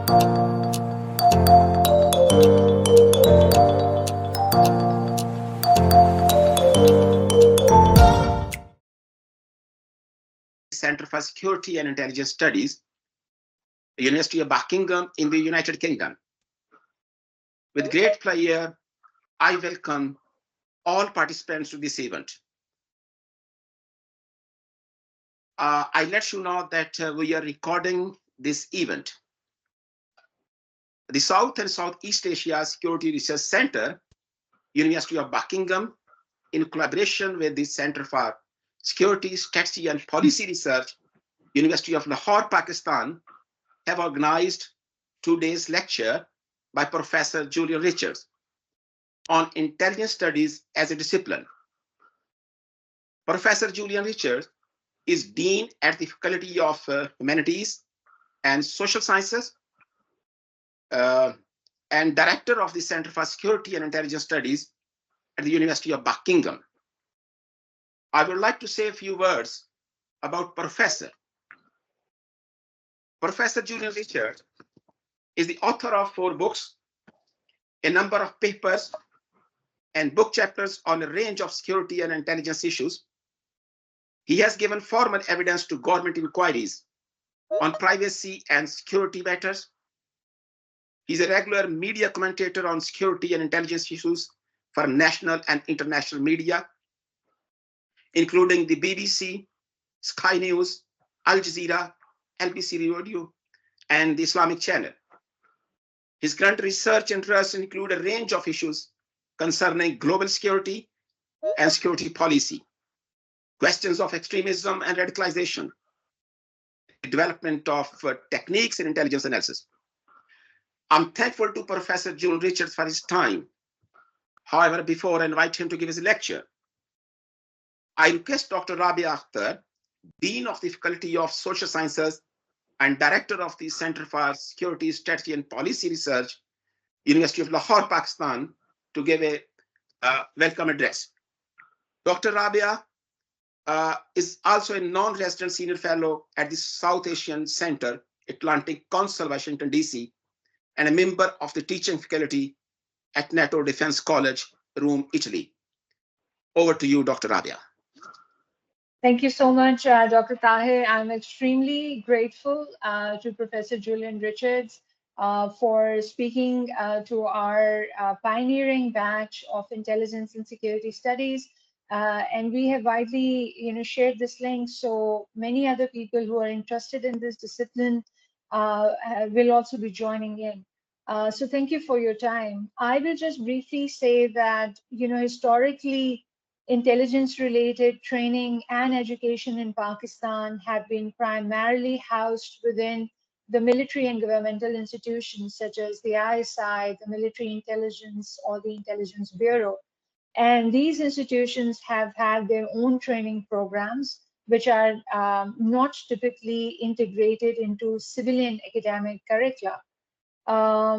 Center for Security and Intelligence Studies, the University of Buckingham in the United Kingdom. With great pleasure, I welcome all participants to this event. I let you know that we are recording this event. The South and Southeast Asia Security Research Center, University of Buckingham, in collaboration with the Center for Security, Strategy and Policy Research, University of Lahore, Pakistan, have organized today's lecture by Professor Julian Richards on intelligence studies as a discipline. Professor Julian Richards is Dean at the Faculty of Humanities and Social Sciences and Director of the Center for Security and Intelligence Studies at the University of Buckingham. I would like to say a few words about Professor. Professor Julian Richards is the author of 4 books, a number of papers, and book chapters on a range of security and intelligence issues. He has given formal evidence to government inquiries on privacy and security matters. He's a regular media commentator on security and intelligence issues for national and international media, including the BBC, Sky News, Al Jazeera, LBC Radio, and the Islamic Channel. His current research interests include a range of issues concerning global security and security policy, questions of extremism and radicalization, the development of techniques in intelligence analysis. I'm thankful to Professor Julian Richards for his time. However, before I invite him to give his lecture, I request Dr. Rabia Akhtar, Dean of the Faculty of Social Sciences and Director of the Center for Security, Strategy and Policy Research, University of Lahore, Pakistan, to give a welcome address. Dr. Rabia is also a non-resident senior fellow at the South Asian Center, Atlantic Council, Washington, D.C., and a member of the teaching faculty at NATO Defense College, Rome, Italy. Over to you, Dr. Rabia. Thank you so much, Dr. Tahir. I'm extremely grateful to Professor Julian Richards for speaking to our pioneering batch of intelligence and security studies. And we have widely, shared this link, so many other people who are interested in this discipline will also be joining in. So thank you for your time. I will just briefly say that, historically, intelligence-related training and education in Pakistan have been primarily housed within the military and governmental institutions such as the ISI, the Military Intelligence, or the Intelligence Bureau. And these institutions have had their own training programs, which are not typically integrated into civilian academic curricula.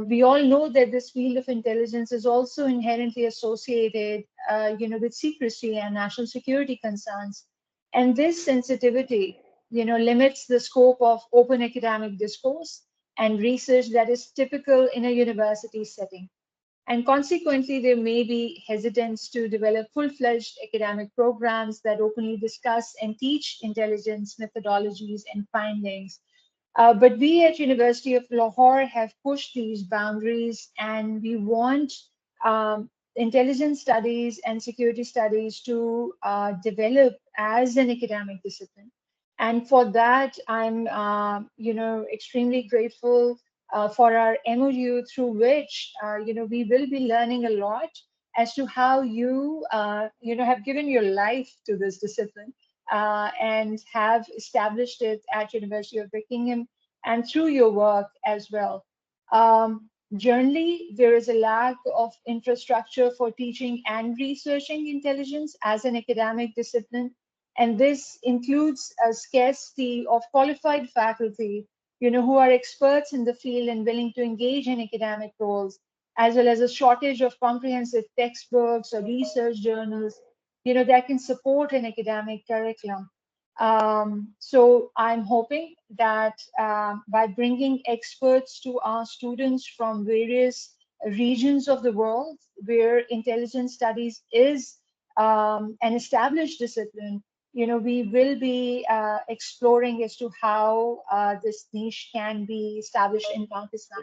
We all know that this field of intelligence is also inherently associated, with secrecy and national security concerns. And this sensitivity, limits the scope of open academic discourse and research that is typical in a university setting. And consequently, there may be hesitance to develop full-fledged academic programs that openly discuss and teach intelligence methodologies and findings. But we at University of Lahore have pushed these boundaries, and we want intelligence studies and security studies to develop as an academic discipline. And for that, I'm, extremely grateful for our MOU, through which, we will be learning a lot as to how you, have given your life to this discipline. And have established it at University of Buckingham and through your work as well. Generally, there is a lack of infrastructure for teaching and researching intelligence as an academic discipline, and this includes a scarcity of qualified faculty, who are experts in the field and willing to engage in academic roles, as well as a shortage of comprehensive textbooks or research journals that can support an academic curriculum. So I'm hoping that by bringing experts to our students from various regions of the world where intelligence studies is an established discipline, we will be exploring as to how this niche can be established in Pakistan.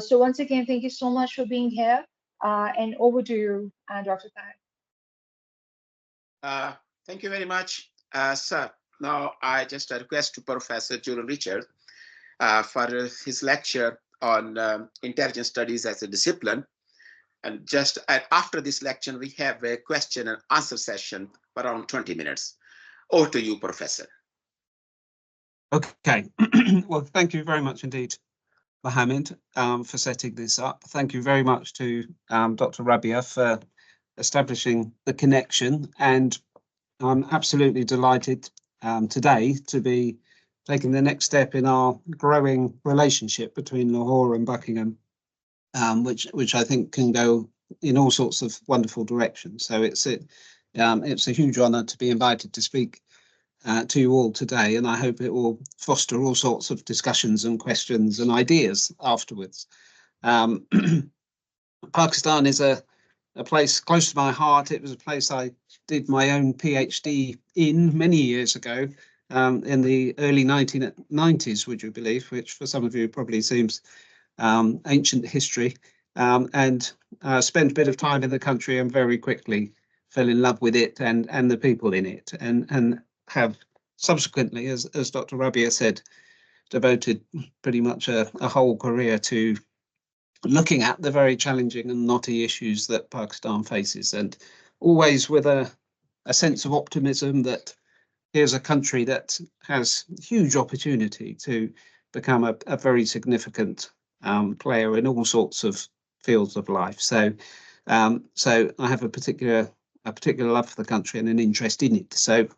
So once again, thank you so much for being here, and over to you, Dr. Tahir. Thank you very much, sir. Now, I just request to Professor Julian Richards for his lecture on intelligence studies as a discipline. And just after this lecture, we have a question and answer session for around 20 minutes. Over to you, Professor. Okay. Well, thank you very much indeed, Mohammed, for setting this up. Thank you very much to Dr. Rabia for establishing the connection. And I'm absolutely delighted today to be taking the next step in our growing relationship between Lahore and Buckingham, which I think can go in all sorts of wonderful directions. So it's a huge honour to be invited to speak to you all today, and I hope it will foster all sorts of discussions and questions and ideas afterwards. Pakistan is a place close to my heart. It was a place I did my own PhD in many years ago, in the early 1990s, would you believe, which for some of you probably seems ancient history, and spent a bit of time in the country and very quickly fell in love with it and the people in it, and have subsequently, as Dr. Rabia said, devoted pretty much a whole career to looking at the very challenging and knotty issues that Pakistan faces, and always with a sense of optimism that here's a country that has huge opportunity to become a very significant player in all sorts of fields of life. So I have a particular love for the country and an interest in it. So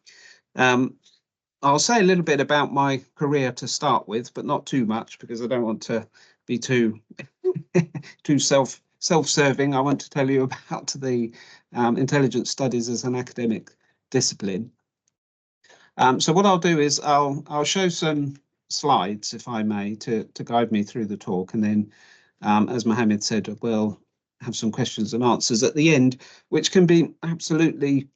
I'll say a little bit about my career to start with, but not too much, because I don't want to be too self-serving. I want to tell you about the intelligence studies as an academic discipline. So what I'll do is I'll show some slides, if I may, to guide me through the talk, and then, as Mohammed said, we'll have some questions and answers at the end, which can be absolutely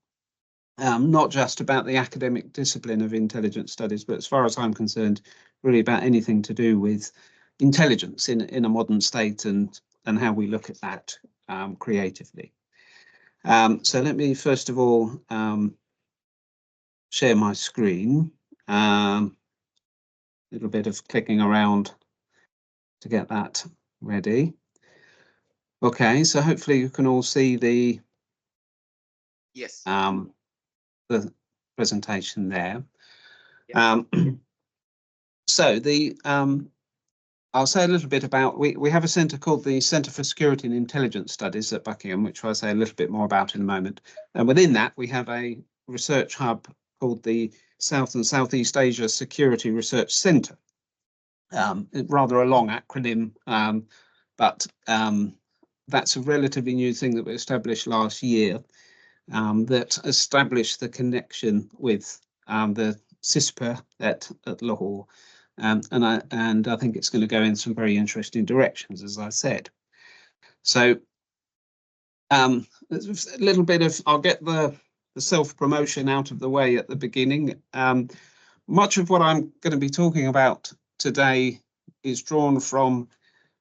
not just about the academic discipline of intelligence studies, but as far as I'm concerned, really about anything to do with intelligence in a modern state and how we look at that creatively. So let me first of all share my screen. Little bit of clicking around to get that ready. Okay, so hopefully you can all see the Yes. The presentation there. Yeah. So I'll say a little bit about, we have a centre called the Centre for Security and Intelligence Studies at Buckingham, which I'll say a little bit more about in a moment. And within that, we have a research hub called the South and Southeast Asia Security Research Centre. Rather a long acronym, but that's a relatively new thing that we established last year, that established the connection with the CSSPR at Lahore. And I think it's going to go in some very interesting directions, as I said. So a little bit of, I'll get the self-promotion out of the way at the beginning. Much of what I'm going to be talking about today is drawn from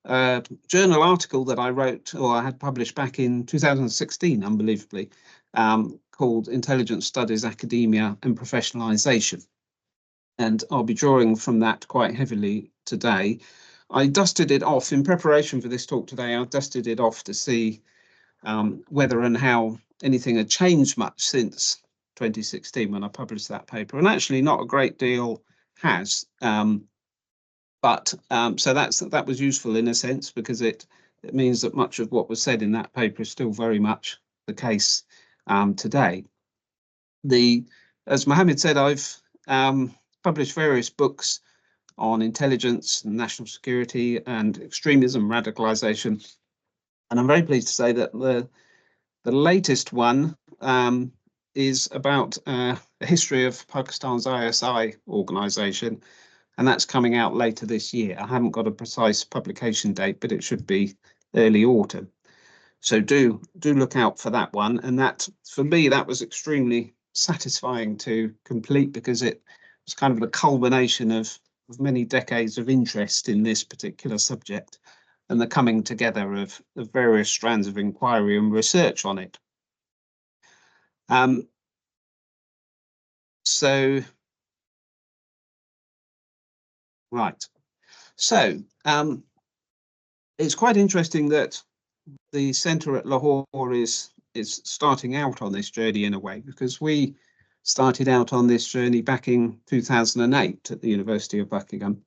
a journal article that I wrote, or I had published back in 2016, unbelievably, called Intelligence Studies, Academia and Professionalisation. And I'll be drawing from that quite heavily today. I dusted it off in preparation for this talk today. I dusted it off to see whether and how anything had changed much since 2016 when I published that paper. And actually not a great deal has. But so that was useful in a sense, because it means that much of what was said in that paper is still very much the case today. As Mohammed said, I've published various books on intelligence and national security and extremism, radicalization, and I'm very pleased to say that the latest one is about a history of Pakistan's ISI organisation, and that's coming out later this year. I haven't got a precise publication date, but it should be early autumn. So do look out for that one. And that, for me, that was extremely satisfying to complete, because it was kind of the culmination of many decades of interest in this particular subject and the coming together of various strands of inquiry and research on it. Right. So it's quite interesting that the centre at Lahore is starting out on this journey in a way, because we started out on this journey back in 2008 at the University of Buckingham.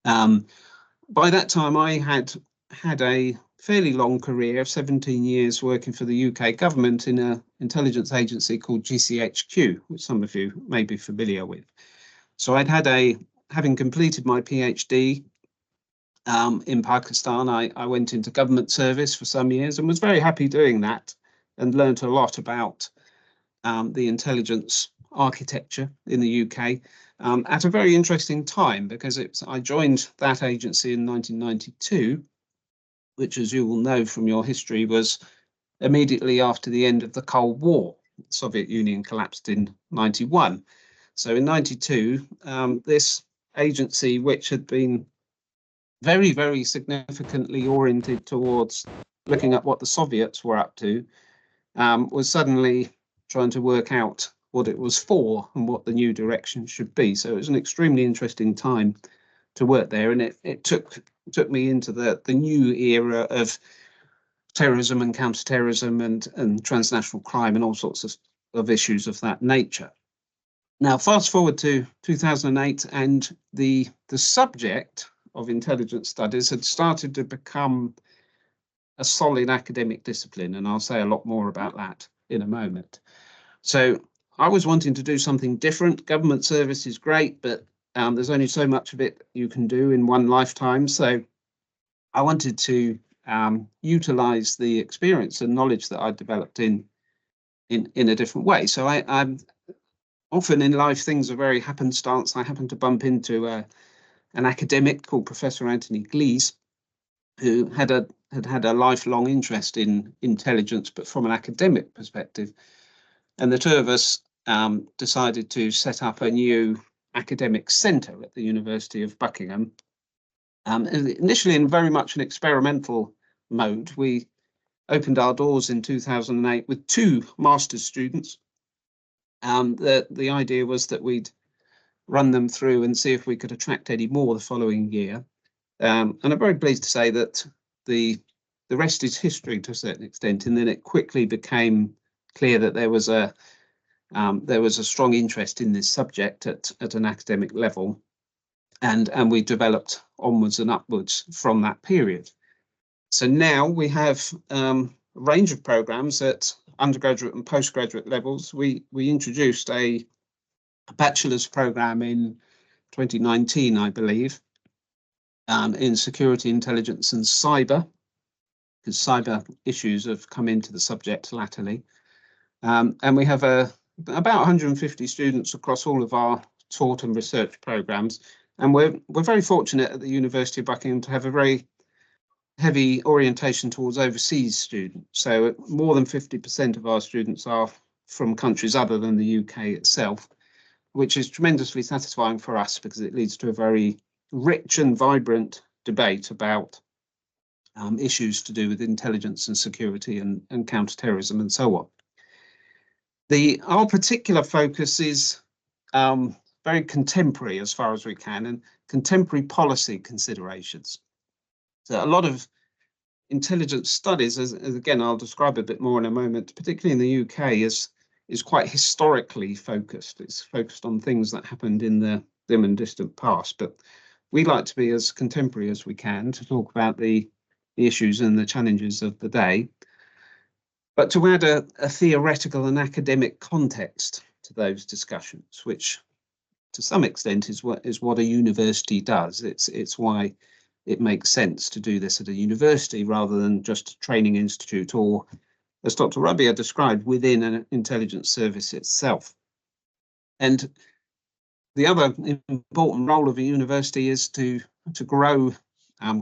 By that time, I had a fairly long career of 17 years working for the UK government in an intelligence agency called GCHQ, which some of you may be familiar with. So having completed my PhD in Pakistan, I went into government service for some years and was very happy doing that, and learnt a lot about the intelligence architecture in the UK at a very interesting time, because I joined that agency in 1992, which, as you will know from your history, was immediately after the end of the Cold War. The Soviet Union collapsed in 91. So in 92, this agency, which had been very, very significantly oriented towards looking at what the Soviets were up to, was suddenly trying to work out what it was for and what the new direction should be. So it was an extremely interesting time to work there, and it took me into the new era of terrorism and counterterrorism and transnational crime and all sorts of issues of that nature. Now, fast forward to 2008, and the subject of intelligence studies had started to become a solid academic discipline, and I'll say a lot more about that in a moment. So I was wanting to do something different. Government service is great, but there's only so much of it you can do in one lifetime. So I wanted to utilize the experience and knowledge that I developed in a different way. So I'm often in life, things are very happenstance. I happened to bump into an academic called Professor Anthony Glees, who had a lifelong interest in intelligence, but from an academic perspective. And the two of us decided to set up a new academic centre at the University of Buckingham. Initially in very much an experimental mode. We opened our doors in 2008 with 2 master's students. The idea was that we'd run them through and see if we could attract any more the following year. And I'm very pleased to say that the rest is history to a certain extent, and then it quickly became clear that there was a strong interest in this subject at an academic level, and we developed onwards and upwards from that period. So now we have a range of programs at undergraduate and postgraduate levels. We introduced a bachelor's program in 2019, I believe, in security, intelligence and cyber, because cyber issues have come into the subject latterly. And we have about 150 students across all of our taught and research programs. And we're very fortunate at the University of Buckingham to have a very heavy orientation towards overseas students. So more than 50% of our students are from countries other than the UK itself, which is tremendously satisfying for us, because it leads to a very rich and vibrant debate about issues to do with intelligence and security and counterterrorism and so on. Our particular focus is very contemporary as far as we can, and contemporary policy considerations. So a lot of intelligence studies, as again I'll describe a bit more in a moment, particularly in the UK, is quite historically focused. It's focused on things that happened in the dim and distant past, but we like to be as contemporary as we can to talk about the issues and the challenges of the day, but to add a theoretical and academic context to those discussions, which to some extent is what a university does. It's why it makes sense to do this at a university rather than just a training institute, or, as Dr. Rabia described, within an intelligence service itself. And the other important role of a university is to grow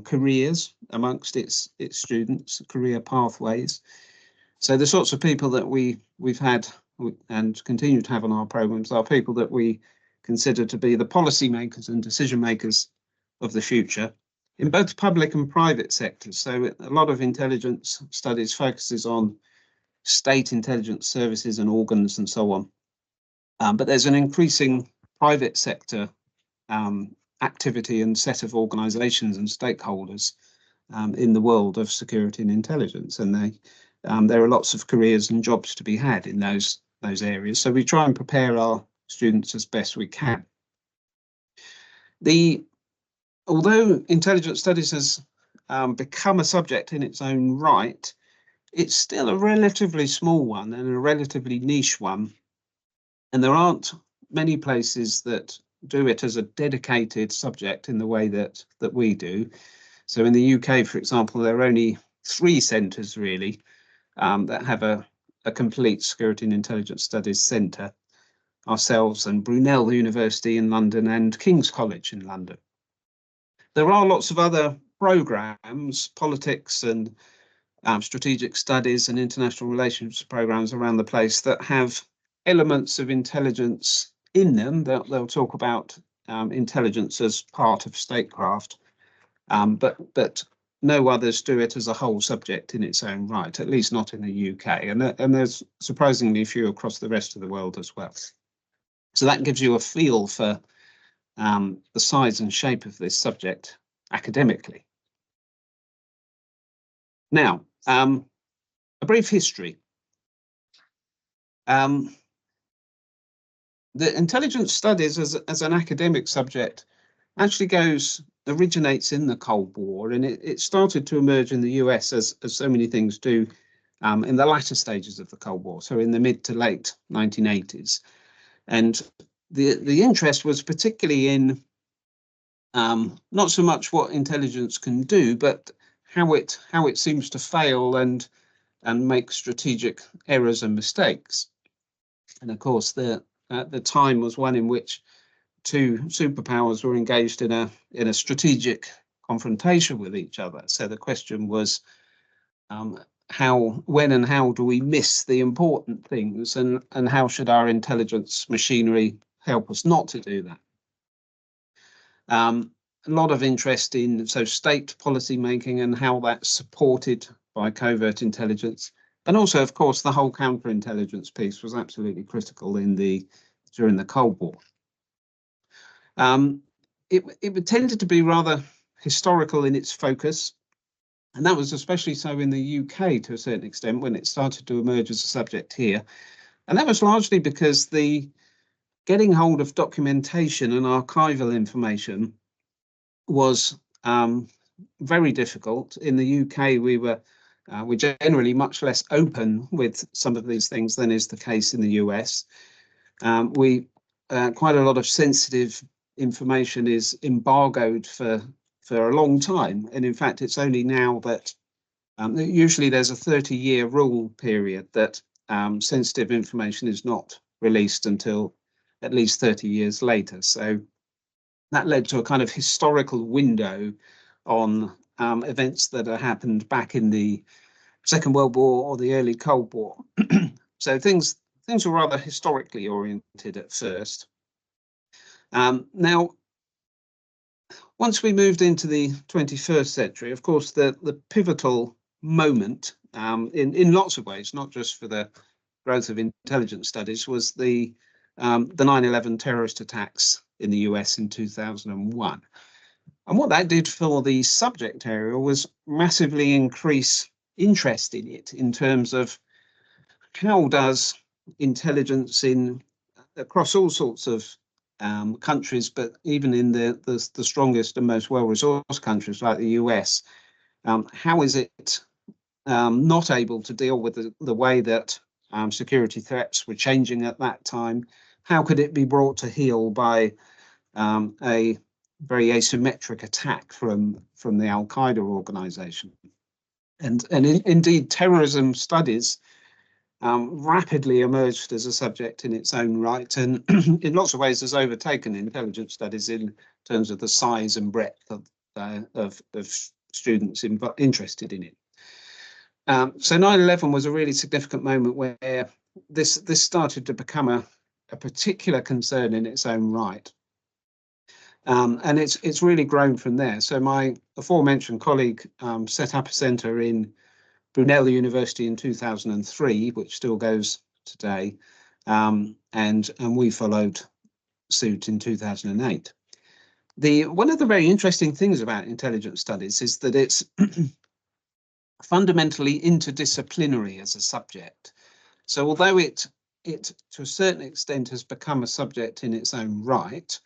careers amongst its students, career pathways. So the sorts of people that we've had and continue to have on our programs are people that we consider to be the policy makers and decision makers of the future in both public and private sectors. So a lot of intelligence studies focuses on state intelligence services and organs and so on. But there's an increasing private sector activity and set of organizations and stakeholders in the world of security and intelligence. And there are lots of careers and jobs to be had in those areas. So we try and prepare our students as best we can. Although intelligence studies has become a subject in its own right, it's still a relatively small one and a relatively niche one. And there aren't many places that do it as a dedicated subject in the way that we do. So in the UK, for example, there are only 3 centres really that have a complete security and intelligence studies centre: ourselves and Brunel University in London and King's College in London. There are lots of other programmes, politics and strategic studies and international relations programmes around the place that have elements of intelligence in them. They'll talk about intelligence as part of statecraft, but no others do it as a whole subject in its own right, at least not in the UK, and there's surprisingly few across the rest of the world as well. So that gives you a feel for the size and shape of this subject academically. Now, a brief history. The intelligence studies as an academic subject actually originates in the Cold War, and it started to emerge in the US as so many things do in the latter stages of the Cold War, so in the mid to late 1980s. And the interest was particularly in not so much what intelligence can do, but how it seems to fail and make strategic errors and mistakes. And of course, the time was one in which 2 superpowers were engaged in a strategic confrontation with each other. So the question was, when and how do we miss the important things, and how should our intelligence machinery help us not to do that? A lot of interest in state policy making and how that's supported by covert intelligence. And also, of course, the whole counterintelligence piece was absolutely critical during the Cold War. It tended to be rather historical in its focus, and that was especially so in the UK to a certain extent when it started to emerge as a subject here. And that was largely because the getting hold of documentation and archival information was very difficult. In the UK, we're generally much less open with some of these things than is the case in the US. Quite a lot of sensitive information is embargoed for a long time, and in fact, it's only now that usually there's a 30-year rule period that sensitive information is not released until at least 30 years later. So that led to a kind of historical window on events that had happened back in the Second World War or the early Cold War. So things were rather historically oriented at first. Now, once we moved into the 21st century, of course, the pivotal moment in lots of ways, not just for the growth of intelligence studies, was the 9/11 terrorist attacks in the US in 2001. And what that did for the subject area was massively increase interest in it, in terms of how does intelligence across all sorts of countries, but even in the strongest and most well-resourced countries like the US, how is it not able to deal with the way that security threats were changing at that time? How could it be brought to heel by a very asymmetric attack from the Al-Qaeda organization? And indeed, terrorism studies rapidly emerged as a subject in its own right, and in lots of ways has overtaken intelligence studies in terms of the size and breadth of students interested in it. So 9/11 was a really significant moment where this started to become a particular concern in its own right. And it's really grown from there. So my aforementioned colleague set up a centre in Brunel University in 2003, which still goes today, and we followed suit in 2008. One of the very interesting things about intelligence studies is that it's fundamentally interdisciplinary as a subject. So although it to a certain extent has become a subject in its own right,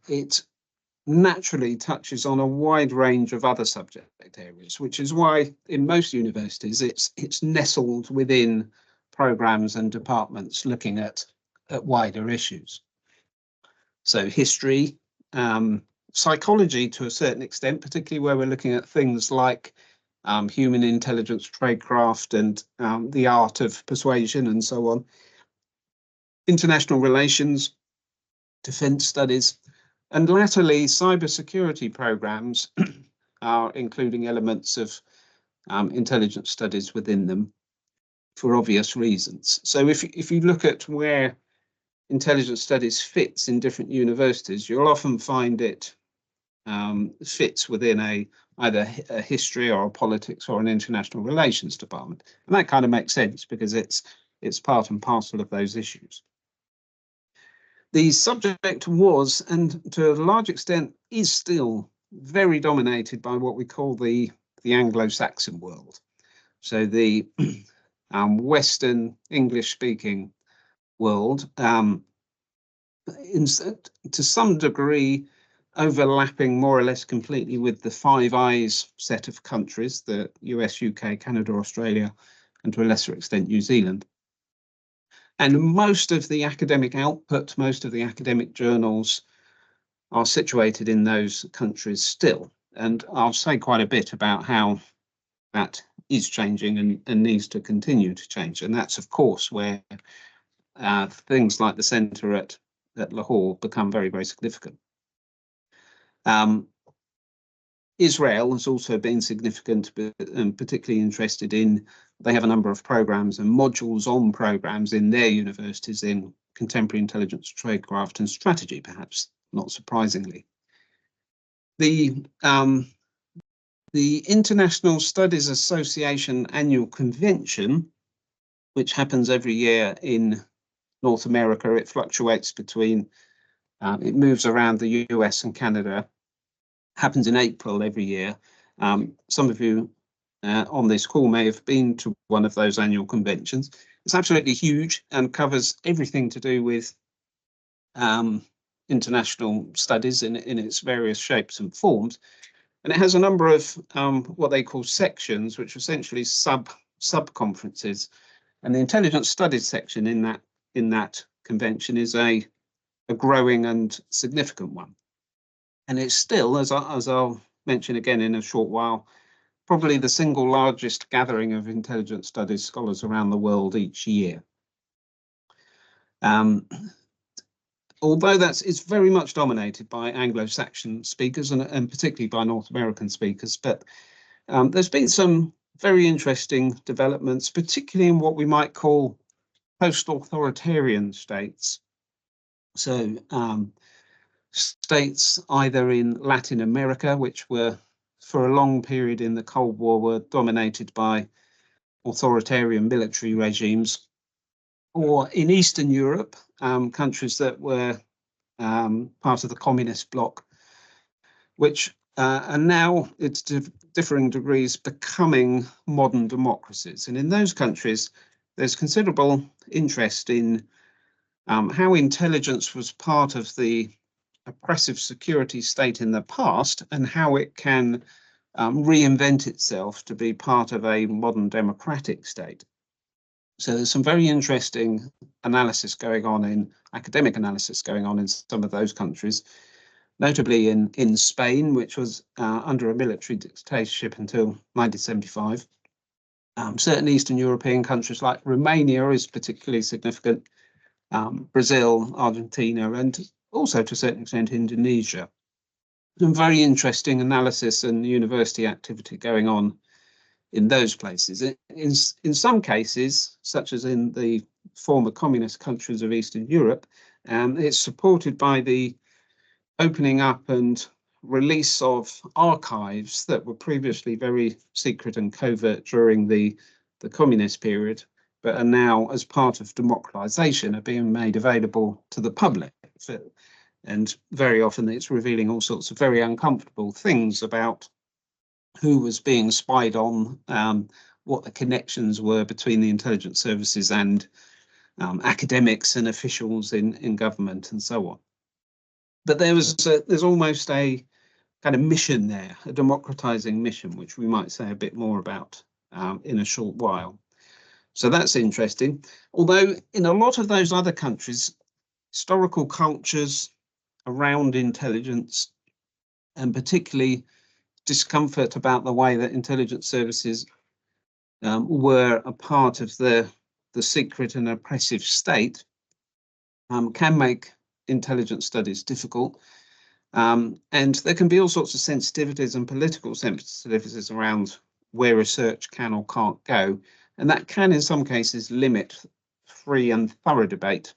it naturally touches on a wide range of other subject areas, which is why in most universities it's nestled within programs and departments looking at wider issues. So history, psychology to a certain extent, particularly where we're looking at things like human intelligence, tradecraft, and the art of persuasion and so on. International relations, defence studies, and latterly cybersecurity programs are including elements of intelligence studies within them for obvious reasons. So if you look at where intelligence studies fits in different universities, you'll often find it fits within either a history or a politics or an international relations department. And that kind of makes sense because it's part and parcel of those issues. The subject was, and to a large extent is still, very dominated by what we call the Anglo-Saxon world. So the Western English-speaking world, to some degree, overlapping more or less completely with the Five Eyes set of countries, the US, UK, Canada, Australia, and to a lesser extent, New Zealand. And most of the academic output, most of the academic journals are situated in those countries still. And I'll say quite a bit about how that is changing and needs to continue to change. And that's, of course, where things like the centre at Lahore become very, very significant. Israel has also been significant, and particularly interested in, they have a number of programs and modules on programs in their universities in contemporary intelligence, tradecraft and strategy, perhaps not surprisingly. The International Studies Association annual convention, which happens every year in North America, it fluctuates between, it moves around the US and Canada, happens in April every year. Some of you on this call may have been to one of those annual conventions. It's absolutely huge and covers everything to do with international studies in its various shapes and forms. And it has a number of what they call sections, which are essentially sub-conferences. And the intelligence studies section in that convention is a growing and significant one. And it's still, as I'll mention again in a short while, probably the single largest gathering of intelligence studies scholars around the world each year. Although it's very much dominated by Anglo-Saxon speakers and particularly by North American speakers, but there's been some very interesting developments, particularly in what we might call post-authoritarian states. So states either in Latin America, which were for a long period in the Cold War were dominated by authoritarian military regimes, or in Eastern Europe, countries that were part of the communist bloc, which are now, to differing degrees, becoming modern democracies. And in those countries, there's considerable interest in how intelligence was part of the oppressive security state in the past and how it can reinvent itself to be part of a modern democratic state. So there's some very interesting analysis going on academic analysis going on in some of those countries, notably in Spain, which was under a military dictatorship until 1975, Certain Eastern European countries like Romania is particularly significant, Brazil, Argentina, and also to a certain extent Indonesia. Some very interesting analysis and university activity going on in those places. In some cases, such as in the former communist countries of Eastern Europe, it's supported by the opening up and release of archives that were previously very secret and covert during the communist period, but are now, as part of democratization, are being made available to the public. And very often it's revealing all sorts of very uncomfortable things about who was being spied on, what the connections were between the intelligence services and academics and officials in government and so on. But there's almost a kind of mission there, a democratizing mission, which we might say a bit more about in a short while. So that's interesting. Although in a lot of those other countries, historical cultures around intelligence, and particularly discomfort about the way that intelligence services were a part of the secret and oppressive state, can make intelligence studies difficult. And there can be all sorts of sensitivities and political sensitivities around where research can or can't go. And that can, in some cases, limit free and thorough debate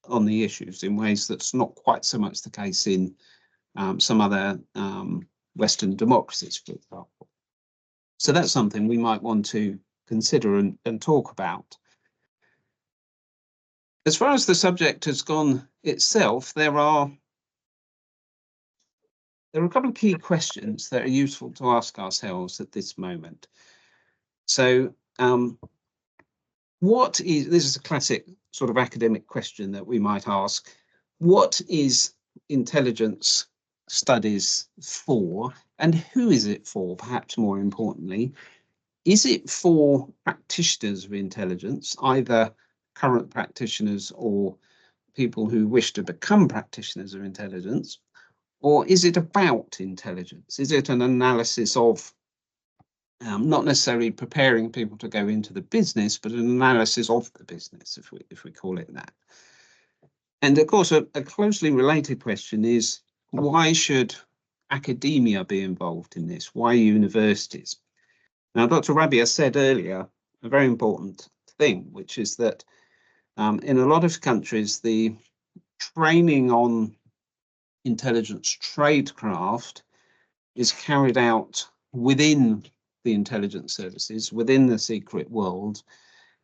on the issues in ways that's not quite so much the case in some other Western democracies, for example. So that's something we might want to consider and talk about. As far as the subject has gone itself, there are a couple of key questions that are useful to ask ourselves at this moment. So this is a classic sort of academic question that we might ask. What is intelligence studies for, and who is it for? Perhaps more importantly, is it for practitioners of intelligence, either current practitioners or people who wish to become practitioners of intelligence, or is it about intelligence? Is it an analysis of not necessarily preparing people to go into the business, but an analysis of the business, if we call it that? And of course, a closely related question is, why should academia be involved in this? Why universities? Now, Dr. Rabia said earlier a very important thing, which is that in a lot of countries, the training on intelligence tradecraft is carried out within the intelligence services, within the secret world,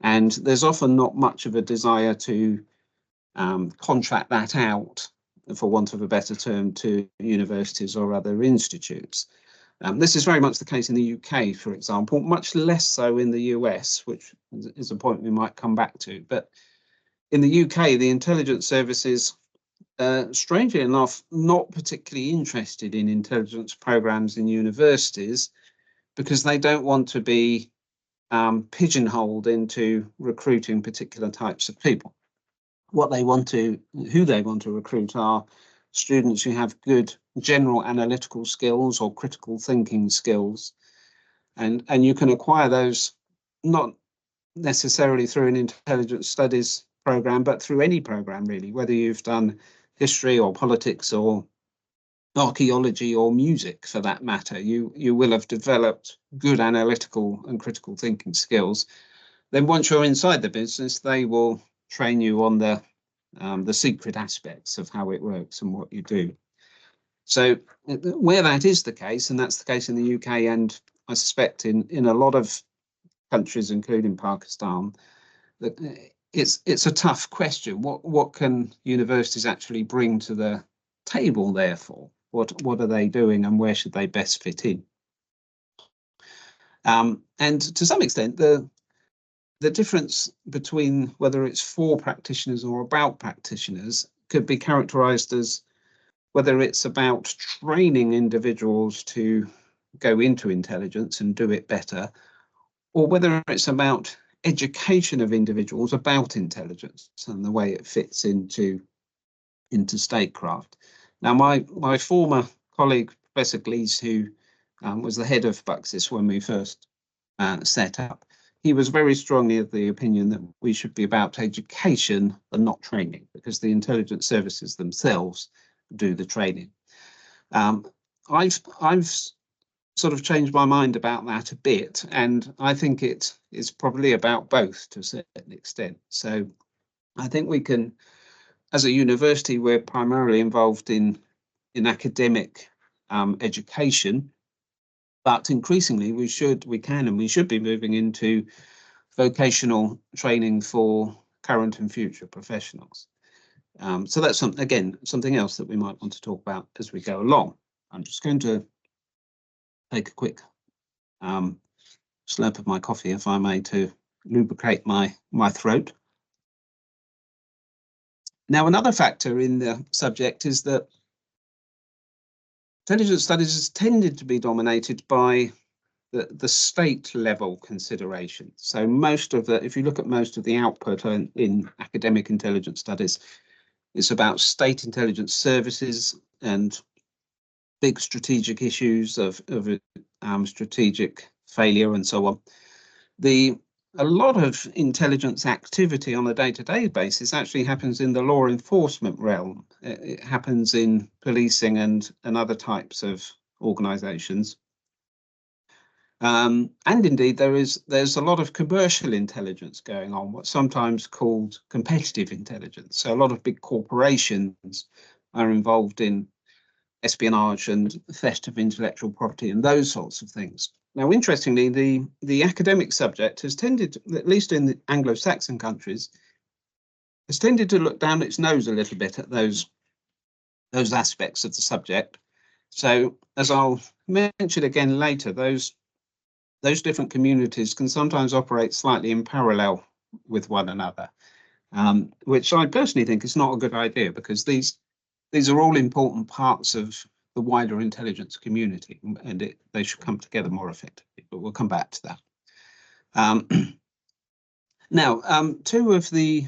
and there's often not much of a desire to contract that out, for want of a better term, to universities or other institutes. This is very much the case in the UK, for example, much less so in the US, which is a point we might come back to. But in the UK, the intelligence services, strangely enough, not particularly interested in intelligence programs in universities, because they don't want to be pigeonholed into recruiting particular types of people. Who they want to recruit are students who have good general analytical skills or critical thinking skills, and you can acquire those not necessarily through an intelligence studies program, but through any program really, whether you've done history or politics or archaeology or music for that matter. You will have developed good analytical and critical thinking skills. Then once you're inside the business, they will train you on the secret aspects of how it works and what you do. So where that is the case, and that's the case in the UK, and I suspect in a lot of countries, including Pakistan, that it's a tough question. What can universities actually bring to the table, therefore? What are they doing, and where should they best fit in? And to some extent, the difference between whether it's for practitioners or about practitioners could be characterized as whether it's about training individuals to go into intelligence and do it better, or whether it's about education of individuals about intelligence and the way it fits into statecraft. Now, my former colleague, Professor Glees, who was the head of BUCSIS when we first set up, he was very strongly of the opinion that we should be about education and not training, because the intelligence services themselves do the training. I've sort of changed my mind about that a bit, and I think it is probably about both to a certain extent. So I think we can, as a university, we're primarily involved in academic education, but increasingly we should be moving into vocational training for current and future professionals. So that's something else that we might want to talk about as we go along. I'm just going to take a quick slurp of my coffee, if I may, to lubricate my throat. Now, another factor in the subject is that intelligence studies has tended to be dominated by the state level consideration. So if you look at most of the output in academic intelligence studies, it's about state intelligence services and big strategic issues of strategic failure and so on. A lot of intelligence activity on a day-to-day basis actually happens in the law enforcement realm. It happens in policing and other types of organisations. And indeed, there's a lot of commercial intelligence going on, what's sometimes called competitive intelligence. So a lot of big corporations are involved in espionage and theft of intellectual property and those sorts of things. Now, interestingly, the academic subject has tended, at least in the Anglo-Saxon countries, has tended to look down its nose a little bit at those aspects of the subject. So, as I'll mention again later, those different communities can sometimes operate slightly in parallel with one another, which I personally think is not a good idea, because these are all important parts of the wider intelligence community, and they should come together more effectively, but we'll come back to that. Now, two of the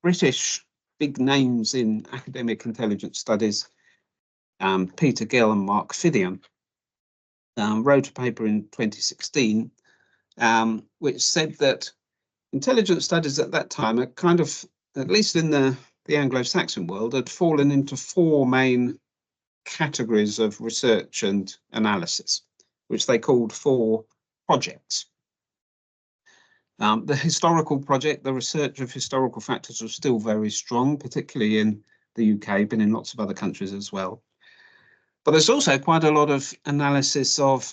British big names in academic intelligence studies, Peter Gill and Mark Fiddian, wrote a paper in 2016, which said that intelligence studies at that time are kind of, at least in the Anglo-Saxon world, had fallen into four main categories of research and analysis, which they called four projects. The historical project, the research of historical factors, was still very strong, particularly in the UK, but in lots of other countries as well. But there's also quite a lot of analysis of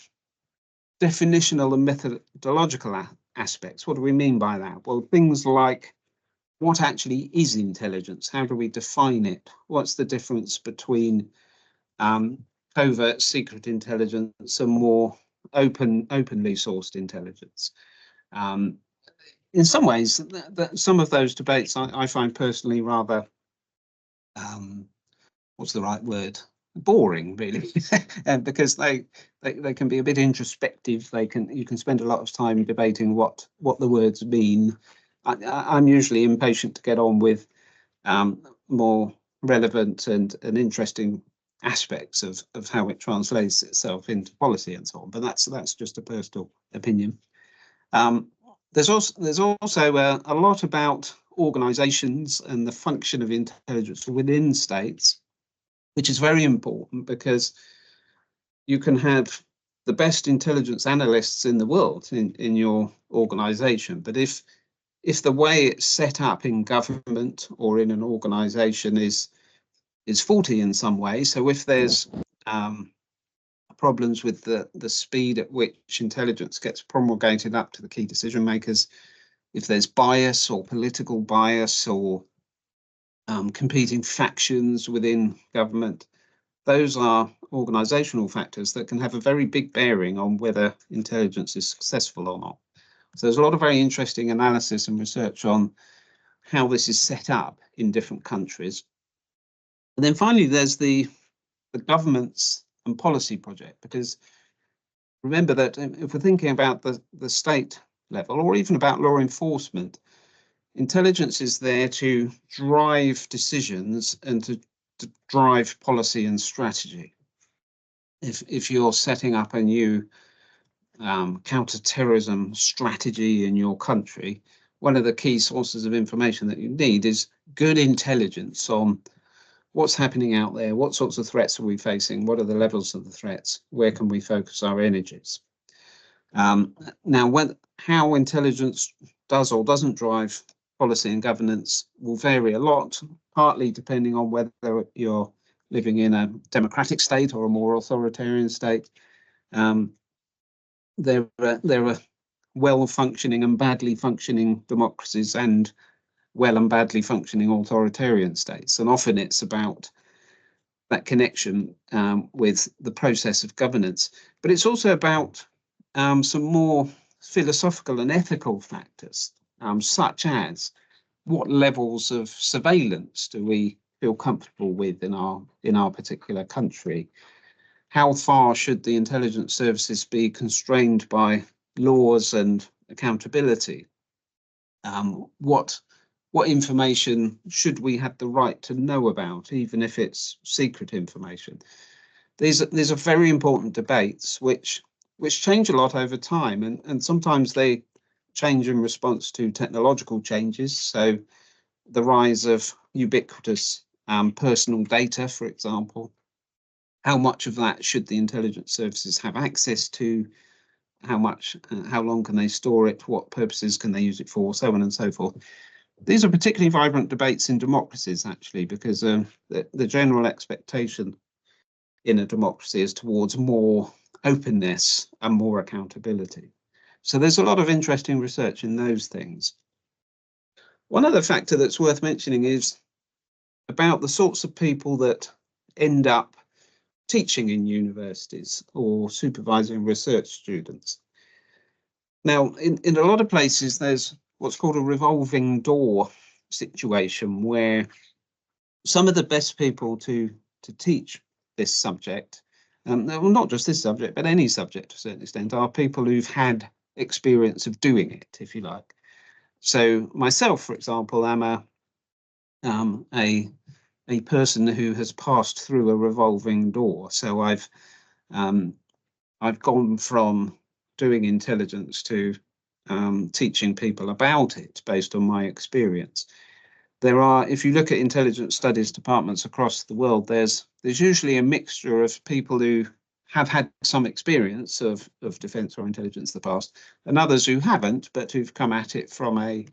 definitional and methodological aspects. What do we mean by that? Well, things like, what actually is intelligence? How do we define it? What's the difference between covert secret intelligence and more openly sourced intelligence? In some ways, some of those debates I find personally rather, what's the right word? Boring, really, and because they can be a bit introspective. You can spend a lot of time debating what the words mean. I'm usually impatient to get on with more relevant and interesting aspects of how it translates itself into policy and so on. But that's just a personal opinion. There's also a lot about organisations and the function of intelligence within states, which is very important, because you can have the best intelligence analysts in the world in your organisation, but if the way it's set up in government or in an organisation is faulty in some way, so if there's problems with the speed at which intelligence gets promulgated up to the key decision makers, if there's bias or political bias or competing factions within government, those are organisational factors that can have a very big bearing on whether intelligence is successful or not. So there's a lot of very interesting analysis and research on how this is set up in different countries. And then finally, there's the government's and policy project, because remember that if we're thinking about the state level or even about law enforcement, intelligence is there to drive decisions and to drive policy and strategy. If you're setting up a new counter-terrorism strategy in your country, one of the key sources of information that you need is good intelligence on what's happening out there, what sorts of threats are we facing, what are the levels of the threats, where can we focus our energies. Now, how intelligence does or doesn't drive policy and governance will vary a lot, partly depending on whether you're living in a democratic state or a more authoritarian state. There are well-functioning and badly functioning democracies and well and badly functioning authoritarian states. And often it's about that connection with the process of governance. But it's also about some more philosophical and ethical factors, such as what levels of surveillance do we feel comfortable with in our particular country? How far should the intelligence services be constrained by laws and accountability? What information should we have the right to know about, even if it's secret information? These are very important debates which change a lot over time, and sometimes they change in response to technological changes. So the rise of ubiquitous personal data, for example, how much of that should the intelligence services have access to? How long can they store it? What purposes can they use it for? So on and so forth. These are particularly vibrant debates in democracies, actually, because the general expectation in a democracy is towards more openness and more accountability. So there's a lot of interesting research in those things. One other factor that's worth mentioning is about the sorts of people that end up teaching in universities or supervising research students. Now, in a lot of places, there's what's called a revolving door situation where some of the best people to teach this subject, well, not just this subject, but any subject to a certain extent, are people who've had experience of doing it, if you like. So myself, for example, am a person who has passed through a revolving door. So I've gone from doing intelligence to teaching people about it based on my experience. There are, if you look at intelligence studies departments across the world, there's usually a mixture of people who have had some experience of defence or intelligence in the past, and others who haven't, but who've come at it from a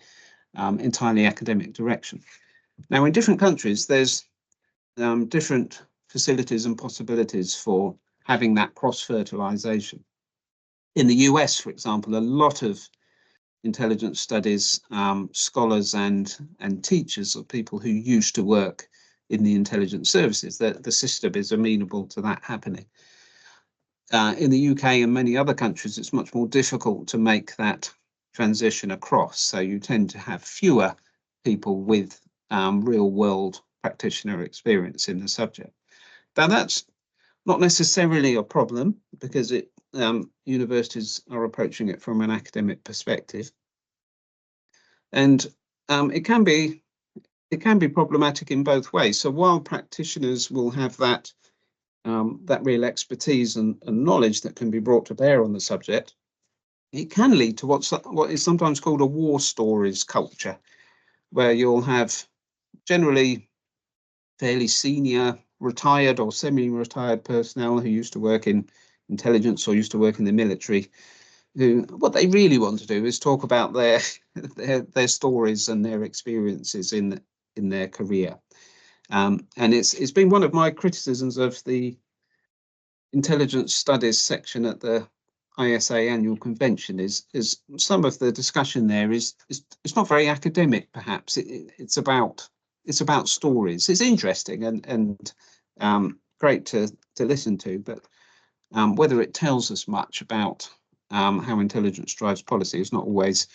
entirely academic direction. Now, in different countries, there's different facilities and possibilities for having that cross-fertilization. In the US, for example, a lot of intelligence studies scholars and teachers are people who used to work in the intelligence services. The system is amenable to that happening. In the UK and many other countries, it's much more difficult to make that transition across. So you tend to have fewer people with real world practitioner experience in the subject. Now, that's not necessarily a problem because universities are approaching it from an academic perspective, and it can be problematic in both ways. So while practitioners will have that real expertise and knowledge that can be brought to bear on the subject, it can lead to what is sometimes called a war stories culture, where you'll have generally fairly senior retired or semi-retired personnel who used to work in intelligence or used to work in the military, who what they really want to do is talk about their stories and their experiences in their career. And it's been one of my criticisms of the intelligence studies section at the ISA annual convention is some of the discussion there is it's not very academic, perhaps. It's about stories. It's interesting and great to listen to, but whether it tells us much about how intelligence drives policy is not always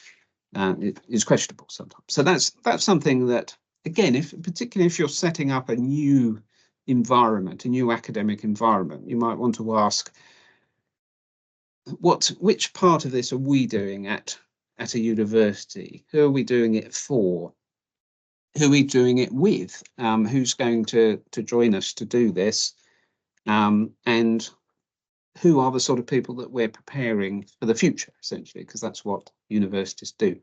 it is questionable sometimes. So that's something that, again, particularly if you're setting up a new environment, a new academic environment, you might want to ask, which part of this are we doing at a university? Who are we doing it for? Who are we doing it with? Who's going to join us to do this? And who are the sort of people that we're preparing for the future, essentially, because that's what universities do.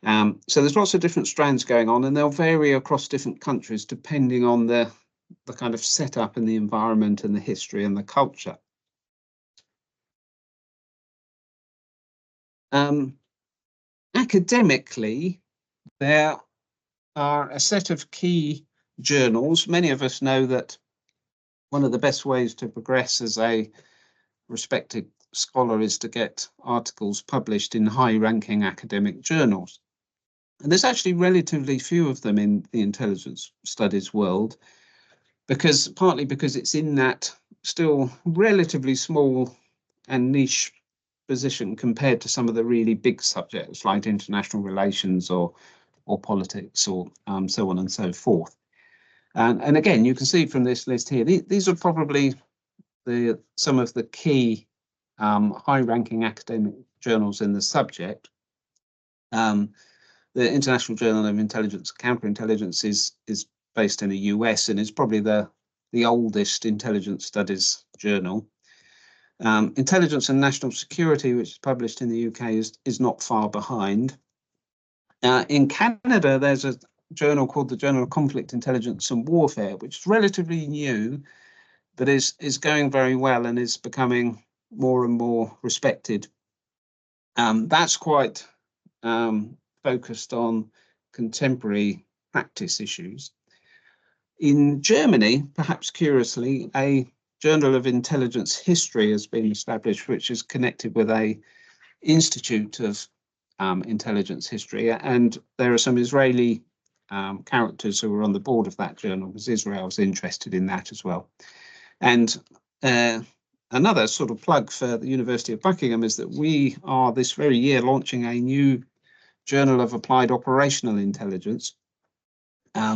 So there's lots of different strands going on, and they'll vary across different countries depending on the kind of setup and the environment and the history and the culture. Academically, there are a set of key journals. Many of us know that one of the best ways to progress as a respected scholar is to get articles published in high-ranking academic journals. And there's actually relatively few of them in the intelligence studies world, partly because it's in that still relatively small and niche position compared to some of the really big subjects like international relations or politics or so on and so forth. And again, you can see from this list here, these are probably some of the key high-ranking academic journals in the subject. The International Journal of Intelligence and Counterintelligence is based in the US and is probably the oldest intelligence studies journal. Intelligence and National Security, which is published in the UK, is not far behind. In Canada, there's a journal called the Journal of Conflict Intelligence and Warfare, which is relatively new, but is going very well and is becoming more and more respected. That's quite focused on contemporary practice issues. In Germany, perhaps curiously, a Journal of Intelligence History has been established, which is connected with a Institute of Intelligence History, and there are some Israeli characters who are on the board of that journal, because Israel is interested in that as well. And another sort of plug for the University of Buckingham is that we are this very year launching a new Journal of Applied Operational Intelligence,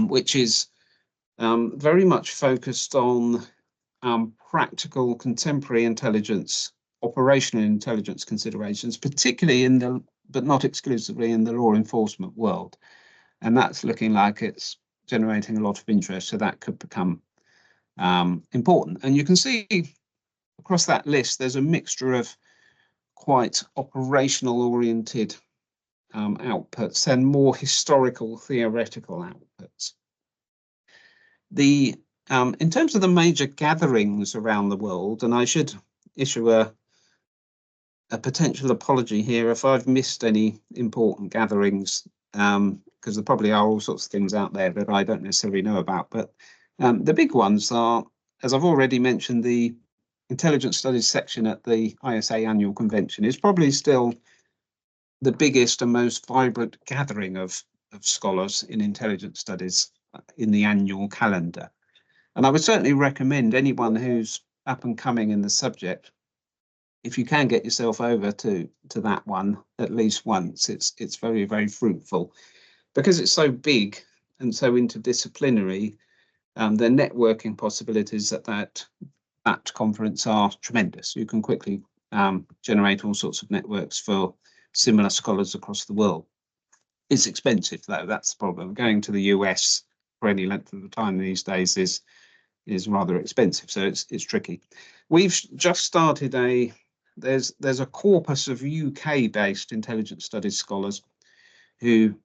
which is very much focused on practical contemporary intelligence, operational intelligence considerations, particularly but not exclusively in the law enforcement world. And that's looking like it's generating a lot of interest, so that could become important. And you can see across that list, there's a mixture of quite operational oriented outputs and more historical theoretical outputs. In terms of the major gatherings around the world, and I should issue a potential apology here if I've missed any important gatherings, because there probably are all sorts of things out there that I don't necessarily know about. But the big ones are, as I've already mentioned, the Intelligence Studies section at the ISA Annual Convention is probably still the biggest and most vibrant gathering of scholars in intelligence studies in the annual calendar. And I would certainly recommend anyone who's up and coming in the subject, if you can get yourself over to that one at least once, it's very, very fruitful. Because it's so big and so interdisciplinary, the networking possibilities at that conference are tremendous. You can quickly generate all sorts of networks for similar scholars across the world. It's expensive, though. That's the problem. Going to the US for any length of the time these days is rather expensive, so it's tricky. We've just started there's a corpus of UK-based intelligence studies scholars who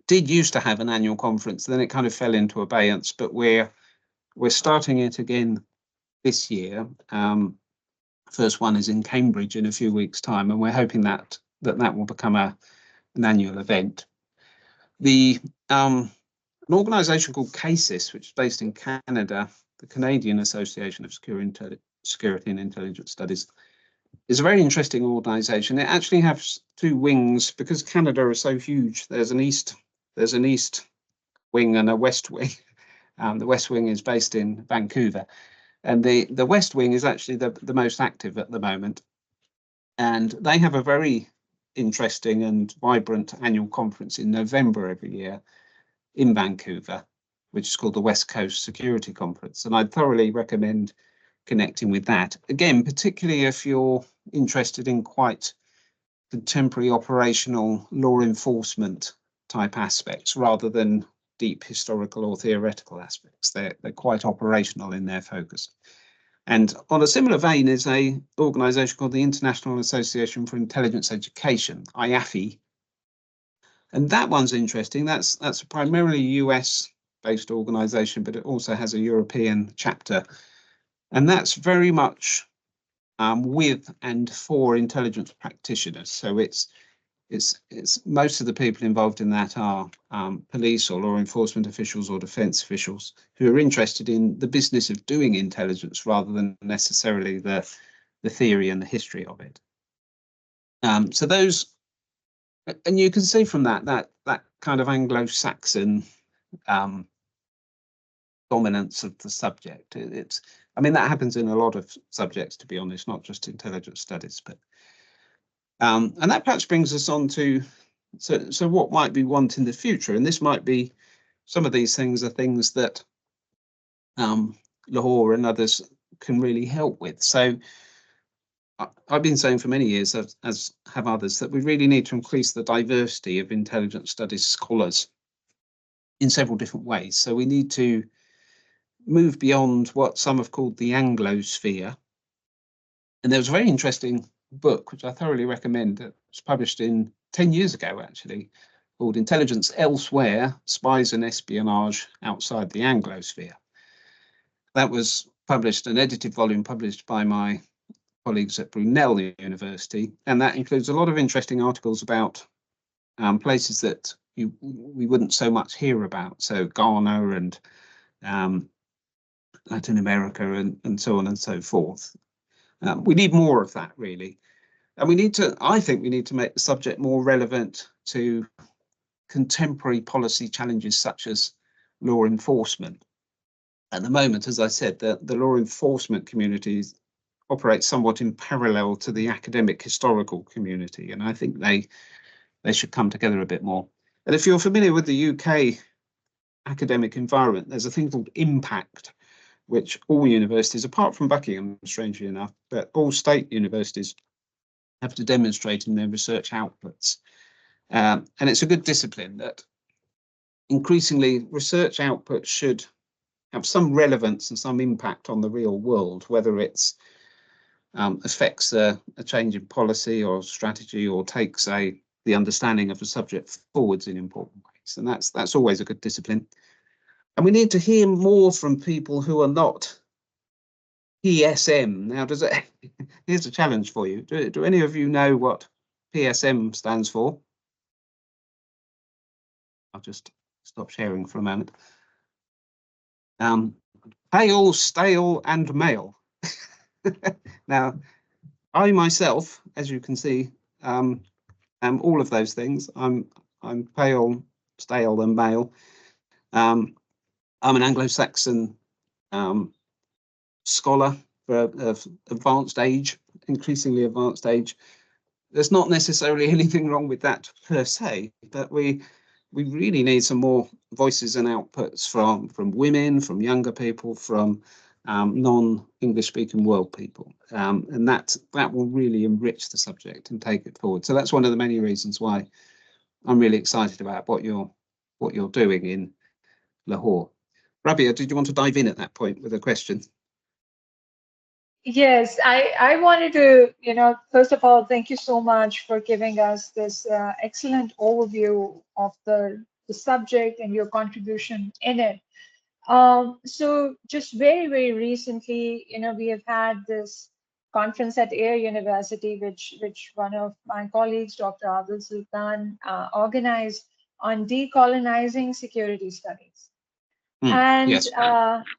did used to have an annual conference, then it kind of fell into abeyance, but we're starting it again this year. First one is in Cambridge in a few weeks' time, and we're hoping that will become an annual event. An organisation called CSSPR-SSEASRC, which is based in Canada, the Canadian Association of Security and Intelligence Studies, is a very interesting organisation. It actually has two wings because Canada is so huge. There's an east wing and a west wing. The west wing is based in Vancouver, and the west wing is actually the most active at the moment. And they have a very interesting and vibrant annual conference in November every year in Vancouver, which is called the West Coast Security Conference. And I'd thoroughly recommend connecting with that. Again, particularly if you're interested in quite contemporary operational law enforcement type aspects rather than deep historical or theoretical aspects. They're quite operational in their focus. And on a similar vein is a organisation called the International Association for Intelligence Education, IAFI. And that one's interesting. That's a primarily US-based organisation, but it also has a European chapter. And that's very much with and for intelligence practitioners. So it's most of the people involved in that are police or law enforcement officials or defence officials who are interested in the business of doing intelligence rather than necessarily the theory and the history of it. So those, and you can see from that kind of Anglo-Saxon dominance of the subject. I mean, that happens in a lot of subjects, to be honest, not just intelligence studies, but and that perhaps brings us on to so what might we want in the future, and this might be some of these things are things that Lahore and others can really help with. So I've been saying for many years, as have others, that we really need to increase the diversity of intelligence studies scholars in several different ways. So we need to move beyond what some have called the Anglosphere. And there was a very interesting book, which I thoroughly recommend, that was published 10 years ago, actually, called Intelligence Elsewhere, Spies and Espionage Outside the Anglosphere. That was published, an edited volume published by my colleagues at Brunel University, and that includes a lot of interesting articles about places that we wouldn't so much hear about, so Ghana and Latin America and so on and so forth. We need more of that, really. And I think we need to make the subject more relevant to contemporary policy challenges such as law enforcement. At the moment, as I said, the law enforcement communities operate somewhat in parallel to the academic historical community, and I think they should come together a bit more. And if you're familiar with the UK academic environment, there's a thing called impact, which all universities, apart from Buckingham, strangely enough, but all state universities have to demonstrate in their research outputs. And it's a good discipline that increasingly research outputs should have some relevance and some impact on the real world, whether it's affects a change in policy or strategy or takes the understanding of a subject forwards in important ways. And that's always a good discipline. And we need to hear more from people who are not PSM. Now, here's a challenge for you. Do any of you know what PSM stands for? I'll just stop sharing for a moment. Pale, stale, and male. Now, I myself, as you can see, am all of those things. I'm pale, stale, and male. I'm an Anglo-Saxon scholar of advanced age, increasingly advanced age. There's not necessarily anything wrong with that per se, but we really need some more voices and outputs from women, from younger people, from non-English speaking world people, and that will really enrich the subject and take it forward. So that's one of the many reasons why I'm really excited about what you're doing in Lahore. Rabia, did you want to dive in at that point with a question? Yes, I wanted to, first of all, thank you so much for giving us this excellent overview of the subject and your contribution in it. So just very, very recently, we have had this conference at Air University, which one of my colleagues, Dr. Abdul Sultan, organized on decolonizing security studies. And yes.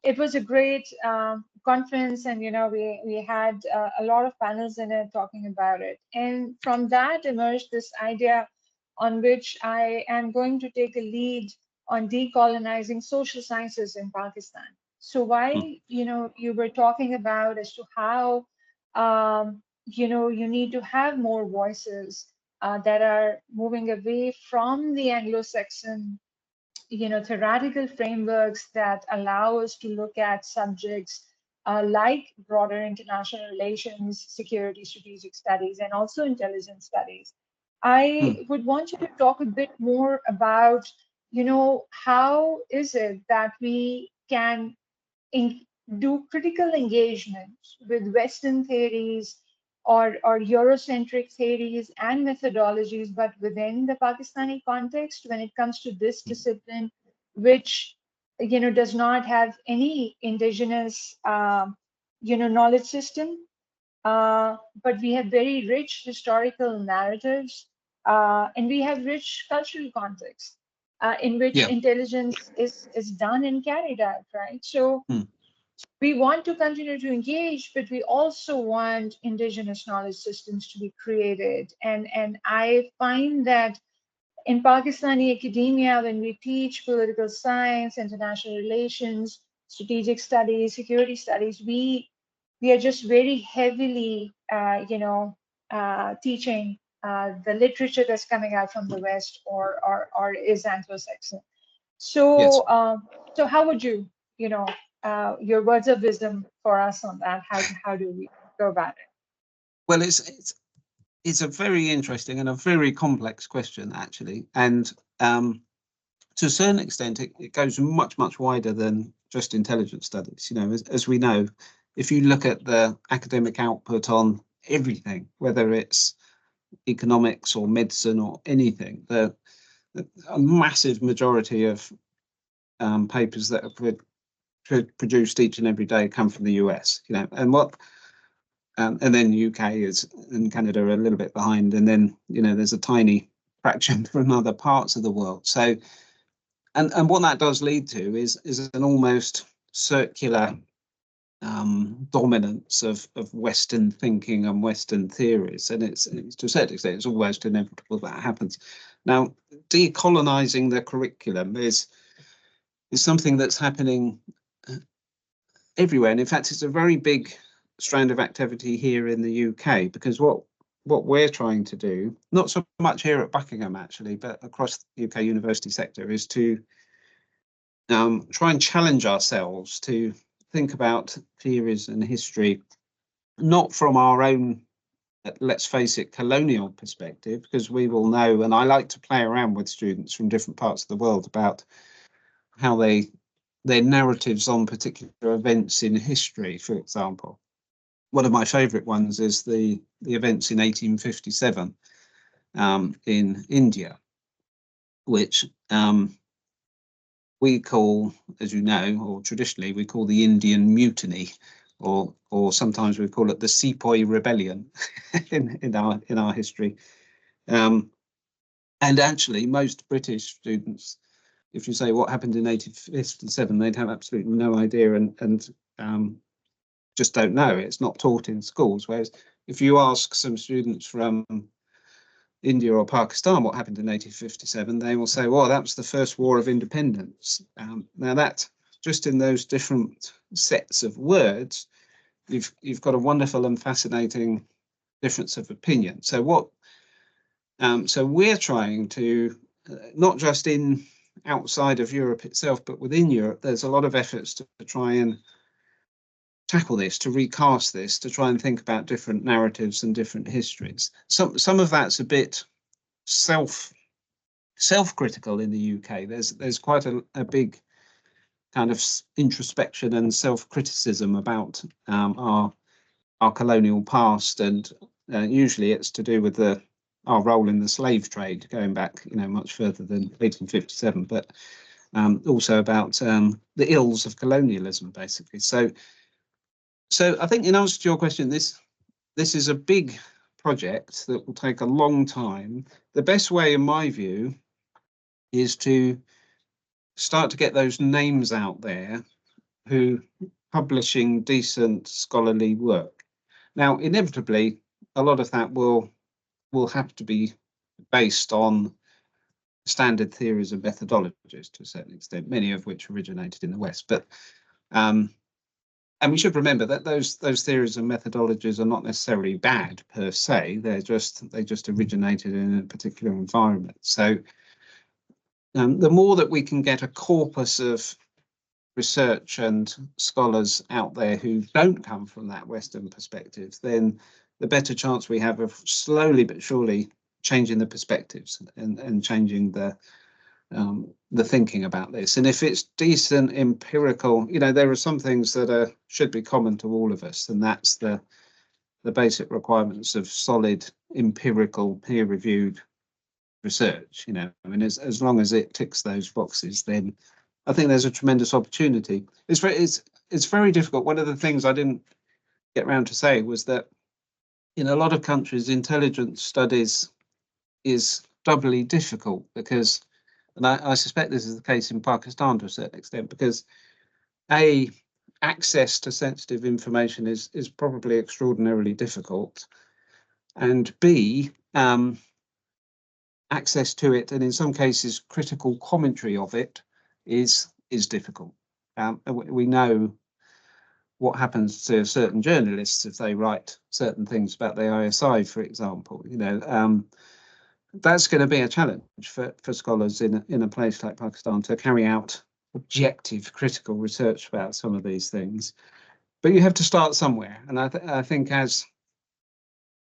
It was a great conference, and we had a lot of panels in it talking about it. And from that emerged this idea on which I am going to take a lead on decolonizing social sciences in Pakistan. So while you were talking about as to how you need to have more voices that are moving away from the Anglo-Saxon theoretical frameworks that allow us to look at subjects like broader international relations, security, strategic studies, and also intelligence studies. I would want you to talk a bit more about, how is it that we can do critical engagement with Western theories or Eurocentric theories and methodologies, but within the Pakistani context when it comes to this discipline, which does not have any indigenous knowledge system, but we have very rich historical narratives, and we have rich cultural context in which Yeah. intelligence is done and carried out, right? So we want to continue to engage, but we also want indigenous knowledge systems to be created. And I find that in Pakistani academia, when we teach political science, international relations, strategic studies, security studies, we are just very heavily, teaching the literature that's coming out from the West or is Anglo-Saxon. So, Yes. so how would you, your words of wisdom for us on that? How do we go about it? Well, it's a very interesting and a very complex question, actually, and to a certain extent, it goes much wider than just intelligence studies. As we know, if you look at the academic output on everything, whether it's economics or medicine or anything, a massive majority of papers that are produced each and every day come from the US. And then UK and Canada are a little bit behind, and then there's a tiny fraction from other parts of the world. So, and what that does lead to is an almost circular dominance of Western thinking and Western theories, and it's to a certain extent it's almost inevitable that happens. Now, decolonizing the curriculum is something that's happening everywhere, and in fact, it's a very big strand of activity here in the UK, because what we're trying to do, not so much here at Buckingham actually, but across the UK university sector, is to try and challenge ourselves to think about theories and history not from our own, let's face it, colonial perspective, because we will know, and I like to play around with students from different parts of the world about how their narratives on particular events in history, for example. One of my favourite ones is the events in 1857 in India, which we call, as you know, or traditionally we call the Indian Mutiny, or sometimes we call it the Sepoy Rebellion in our history. And actually, most British students, if you say what happened in 1857, they'd have absolutely no idea and just don't know. It's not taught in schools. Whereas if you ask some students from India or Pakistan what happened in 1857, they will say, well, that was the first war of independence. Now that, just in those different sets of words, you've got a wonderful and fascinating difference of opinion. So so we're trying to, not just outside of Europe itself, but within Europe, there's a lot of efforts to try and tackle this, to recast this, to try and think about different narratives and different histories. Some of that's a bit self-critical in the UK. There's quite a big kind of introspection and self-criticism about our colonial past, and usually it's to do with our role in the slave trade, going back much further than 1857, but also about the ills of colonialism, basically. So I think, in answer to your question, this is a big project that will take a long time. The best way, in my view, is to start to get those names out there who publishing decent scholarly work. Now, inevitably, a lot of that will have to be based on standard theories and methodologies to a certain extent, many of which originated in the West. But and we should remember that those theories and methodologies are not necessarily bad per se. They just originated in a particular environment. So the more that we can get a corpus of research and scholars out there who don't come from that Western perspective, then the better chance we have of slowly but surely changing the perspectives and changing the the thinking about this. And if it's decent empirical, you know, there are some things that should be common to all of us, and that's the basic requirements of solid empirical peer-reviewed research. You know, I mean, as long as it ticks those boxes, then I think there's a tremendous opportunity. It's very difficult. One of the things I didn't get around to say was that in a lot of countries, intelligence studies is doubly difficult because, and I suspect this is the case in Pakistan to a certain extent, because A, access to sensitive information is probably extraordinarily difficult, and B, access to it, and in some cases critical commentary of it, is difficult. We know what happens to certain journalists if they write certain things about the ISI, for example. You know, that's going to be a challenge for scholars in a place like Pakistan to carry out objective critical research about some of these things. But you have to start somewhere, and I think as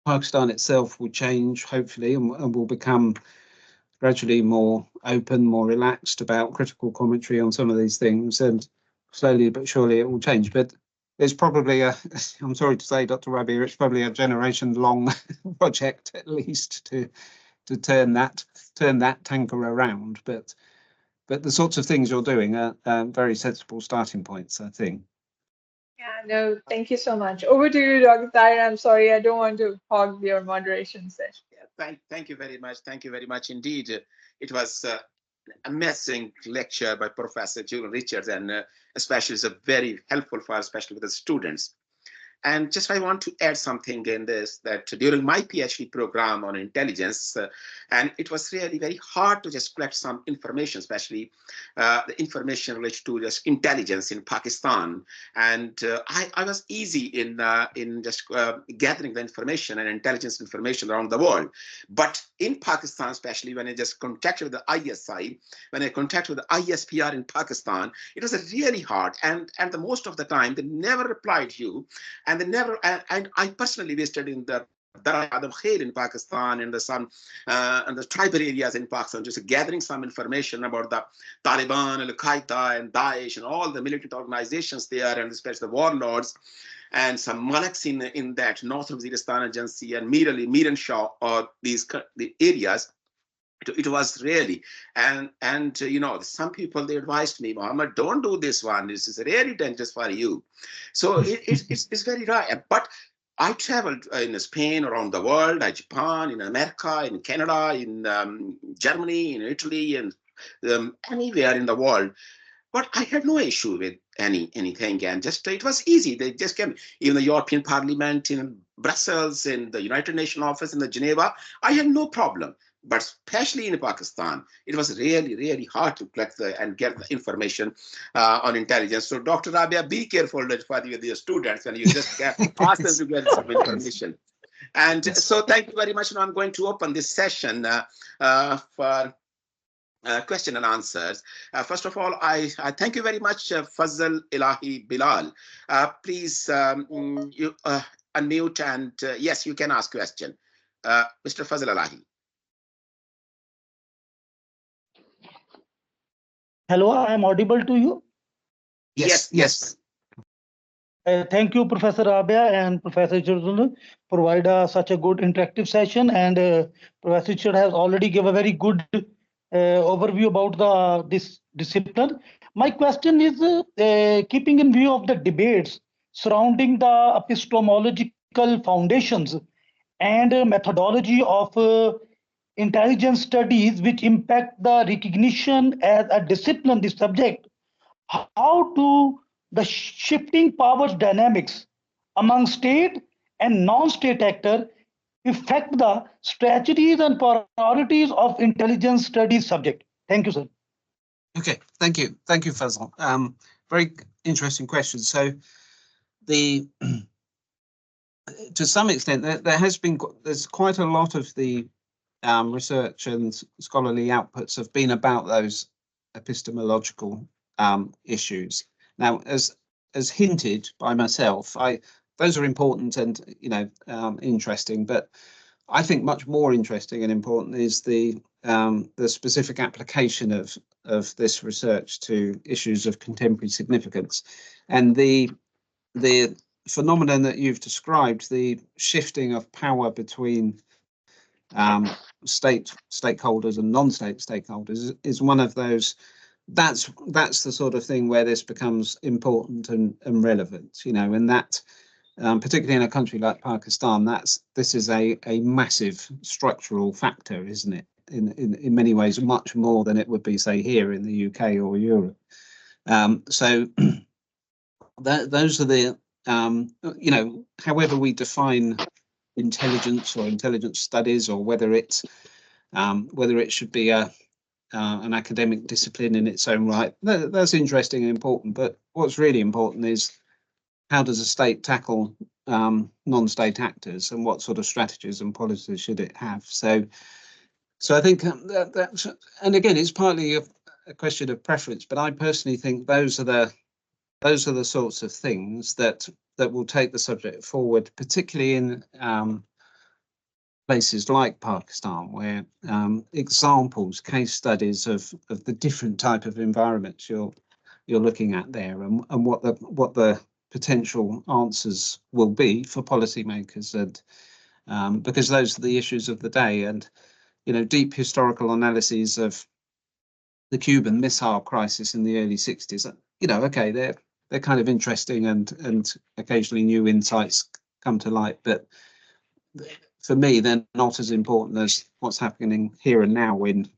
Pakistan itself will change, hopefully, and will become gradually more open, more relaxed about critical commentary on some of these things, and slowly but surely it will change. But it's probably I'm sorry to say, Dr. Rabia, it's probably a generation-long project at least to turn that tanker around. But the sorts of things you're doing are very sensible starting points, I think. Yeah, no, thank you so much. Over to you, Dr. Tahir. I'm sorry, I don't want to hog your moderation session. Yeah, thank you very much. Thank you very much indeed. It was an amazing lecture by Professor Julian Richards, and especially it's very helpful for especially with the students. And just I want to add something in this, that during my PhD program on intelligence, and it was really very hard to just collect some information, especially the information related to just intelligence in Pakistan. And I was easy in just gathering the information and intelligence information around the world. But in Pakistan, especially when I just contacted with the ISI, when I contacted with the ISPR in Pakistan, it was really hard. And the most of the time, they never replied to you. And they never, and I personally visited in the Adam Khair in Pakistan, and the tribal areas in Pakistan, just gathering some information about the Taliban, Al-Qaeda, and Daesh, and all the militant organizations there, and especially the warlords, and some Malaks in that Northern Waziristan Agency, and Mir and Shah, or the areas. It was really, and you know, some people, they advised me, Muhammad, don't do this one. This is really dangerous for you. So it's very right. But I traveled in Spain, around the world, Japan, in America, in Canada, in Germany, in Italy, and anywhere in the world. But I had no issue with anything, and just it was easy. They just came. Even the European Parliament in Brussels, in the United Nations office in the Geneva, I had no problem. But especially in Pakistan, it was really, really hard to collect and get the information on intelligence. So, Dr. Rabia, be careful with your students when you just ask them to get some information. And so, thank you very much. And I'm going to open this session for question and answers. First of all, I thank you very much, Fazal Ilahi Bilal. Please you unmute, and yes, you can ask question. Mr. Fazal Ilahi. Hello, I am audible to you? Yes. Thank you, Professor Rabia and Professor Julian, provide such a good interactive session, and Professor Richard has already given a very good overview about this discipline. My question is, keeping in view of the debates surrounding the epistemological foundations and methodology of intelligence studies which impact the recognition as a discipline, this subject, how do the shifting powers dynamics among state and non-state actors affect the strategies and priorities of intelligence studies subject? Thank you, sir. Okay, thank you, Fazal. Very interesting question. So, to some extent, there's quite a lot of the research and scholarly outputs have been about those epistemological issues. Now, as hinted by myself, those are important and interesting, but I think much more interesting and important is the specific application of this research to issues of contemporary significance, and the phenomenon that you've described, the shifting of power between state stakeholders and non-state stakeholders, is one of those. That's the sort of thing where this becomes important and relevant, you know, and that particularly in a country like Pakistan, this is a massive structural factor, isn't it? In many ways, much more than it would be, say, here in the UK or Europe. So those are the you know, however we define intelligence or intelligence studies, or whether it should be an academic discipline in its own right, that's interesting and important. But what's really important is, how does a state tackle non-state actors, and what sort of strategies and policies should it have? So I think that's, and again, it's partly a question of preference, but I personally think those are the sorts of things that will take the subject forward, particularly in places like Pakistan, where examples, case studies of the different type of environments you're looking at there, and what the potential answers will be for policymakers, and because those are the issues of the day. And you know, deep historical analyses of the Cuban Missile Crisis in the early 60s, you know, okay, they're kind of interesting, and occasionally new insights come to light, but for me, they're not as important as what's happening here and now in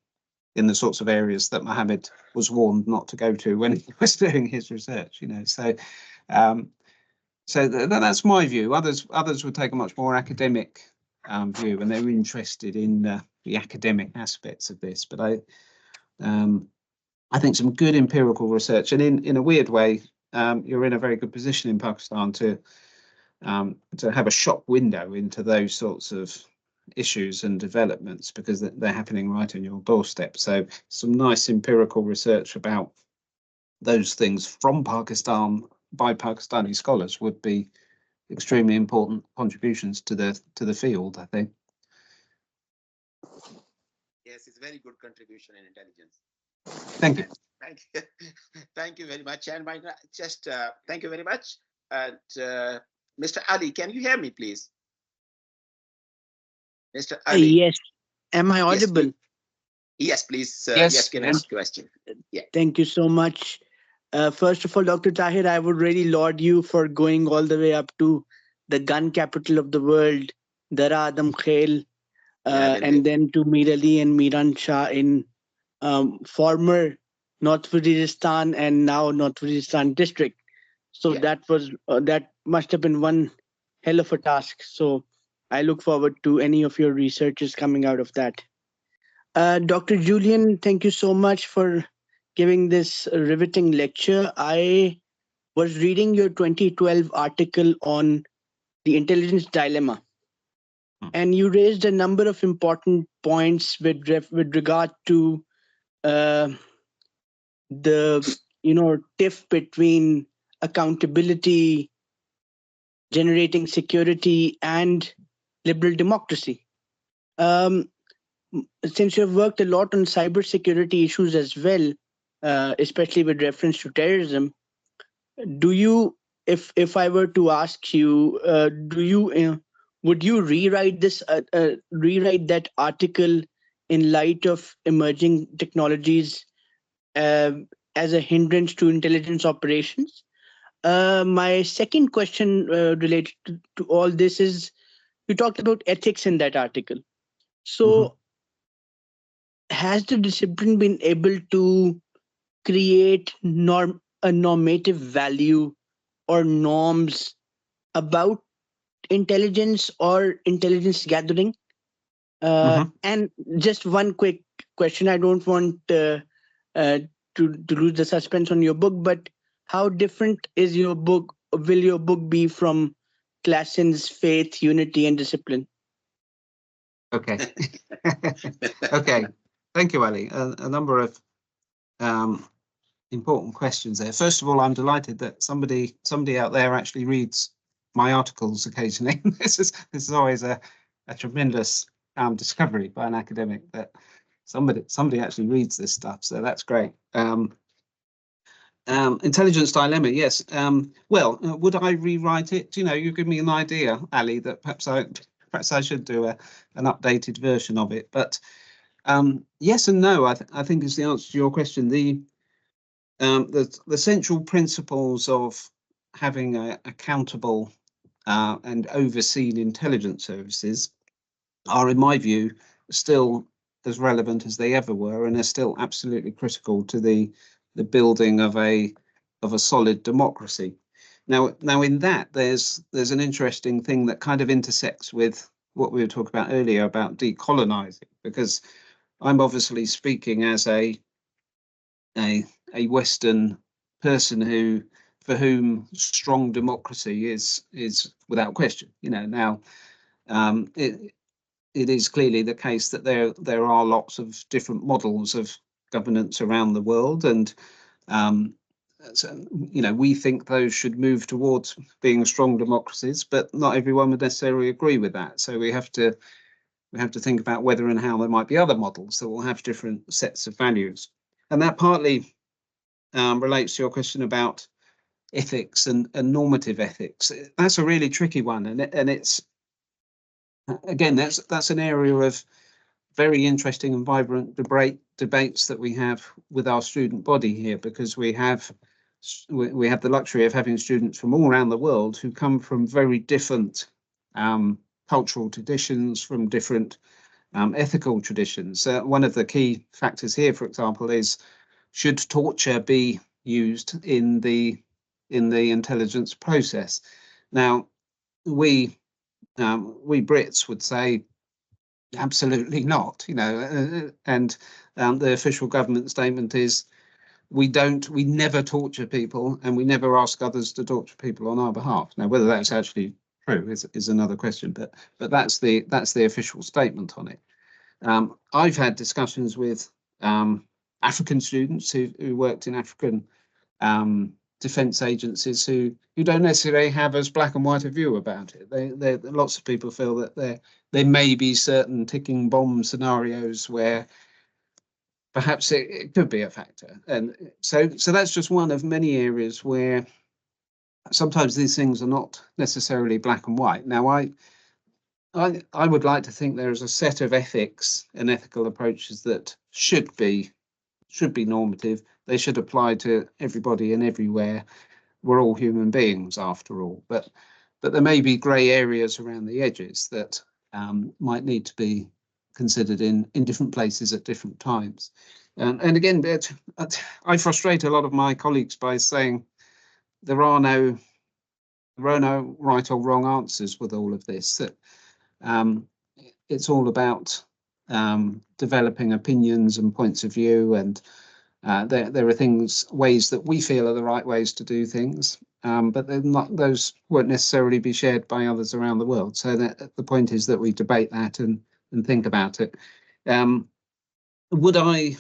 the sorts of areas that Mohammed was warned not to go to when he was doing his research, you know. So that's my view. Others would take a much more academic view, and they're interested in the academic aspects of this. But I think some good empirical research, and in a weird way, you're in a very good position in Pakistan to have a shop window into those sorts of issues and developments, because they're happening right on your doorstep. So some nice empirical research about those things from Pakistan by Pakistani scholars would be extremely important contributions to the field, I think. Yes, it's a very good contribution in intelligence. Thank you. Thank you. Thank you very much. And thank you very much. And Mr. Ali, can you hear me, please? Mr. Ali. Yes. Am I audible? Yes, please. Yes, can ask a question. Yeah. Thank you so much. First of all, Dr. Tahir, I would really laud you for going all the way up to the gun capital of the world, Dara Adam Khail, and then to Mir Ali and Miran Shah in former North Waziristan and now North Waziristan district. So that must have been one hell of a task. So I look forward to any of your researches coming out of that. Dr. Julian, thank you so much for giving this riveting lecture. I was reading your 2012 article on the intelligence dilemma, and you raised a number of important points with regard to the tiff between accountability, generating security, and liberal democracy. Since you have worked a lot on cybersecurity issues as well, especially with reference to terrorism, do you, if I were to ask you, would you rewrite that article in light of emerging technologies as a hindrance to intelligence operations? My second question related to all this is, you talked about ethics in that article. So has the discipline been able to create a normative value or norms about intelligence or intelligence gathering? And just one quick question, I don't want to lose the suspense on your book, but how different is your book, will your book be from Klassen's Faith, Unity and Discipline? Okay. Okay. Thank you, Ali. A number of important questions there. First of all, I'm delighted that somebody out there actually reads my articles occasionally. This is always a tremendous discovery by an academic that somebody actually reads this stuff. So that's great. Intelligence dilemma, yes. Well, would I rewrite it? You know, you give me an idea, Ali, that perhaps I should do an updated version of it. But yes and no, I think is the answer to your question. The central principles of having accountable and overseen intelligence services are, in my view, still as relevant as they ever were, and are still absolutely critical to the building of a solid democracy. Now in that there's an interesting thing that kind of intersects with what we were talking about earlier about decolonizing, because I'm obviously speaking as a Western person for whom strong democracy is without question. You know, now it is clearly the case that there are lots of different models of governance around the world, and so, you know, we think those should move towards being strong democracies, but not everyone would necessarily agree with that. So we have to think about whether and how there might be other models that will have different sets of values, and that partly relates to your question about ethics and normative ethics. That's a really tricky one, and it's again that's an area of very interesting and vibrant debates that we have with our student body here, because we have the luxury of having students from all around the world who come from very different cultural traditions, from different ethical traditions. One of the key factors here, for example, is should torture be used in the intelligence process? Now, we Brits would say absolutely not, you know, and the official government statement is we never torture people, and we never ask others to torture people on our behalf. Now, whether that's actually true is another question, but that's the official statement on it. I've had discussions with African students who worked in African defence agencies who don't necessarily have as black and white a view about it. Lots of people feel that there may be certain ticking bomb scenarios where perhaps it could be a factor, and so that's just one of many areas where sometimes these things are not necessarily black and white. Now, I would like to think there is a set of ethics and ethical approaches that should be normative. They should apply to everybody and everywhere. We're all human beings after all, but there may be grey areas around the edges that might need to be considered in different places at different times. And again, I frustrate a lot of my colleagues by saying there are no right or wrong answers with all of this. That it's all about developing opinions and points of view, and there are ways that we feel are the right ways to do things, but those won't necessarily be shared by others around the world. So the point is that we debate that and think about it. Would I,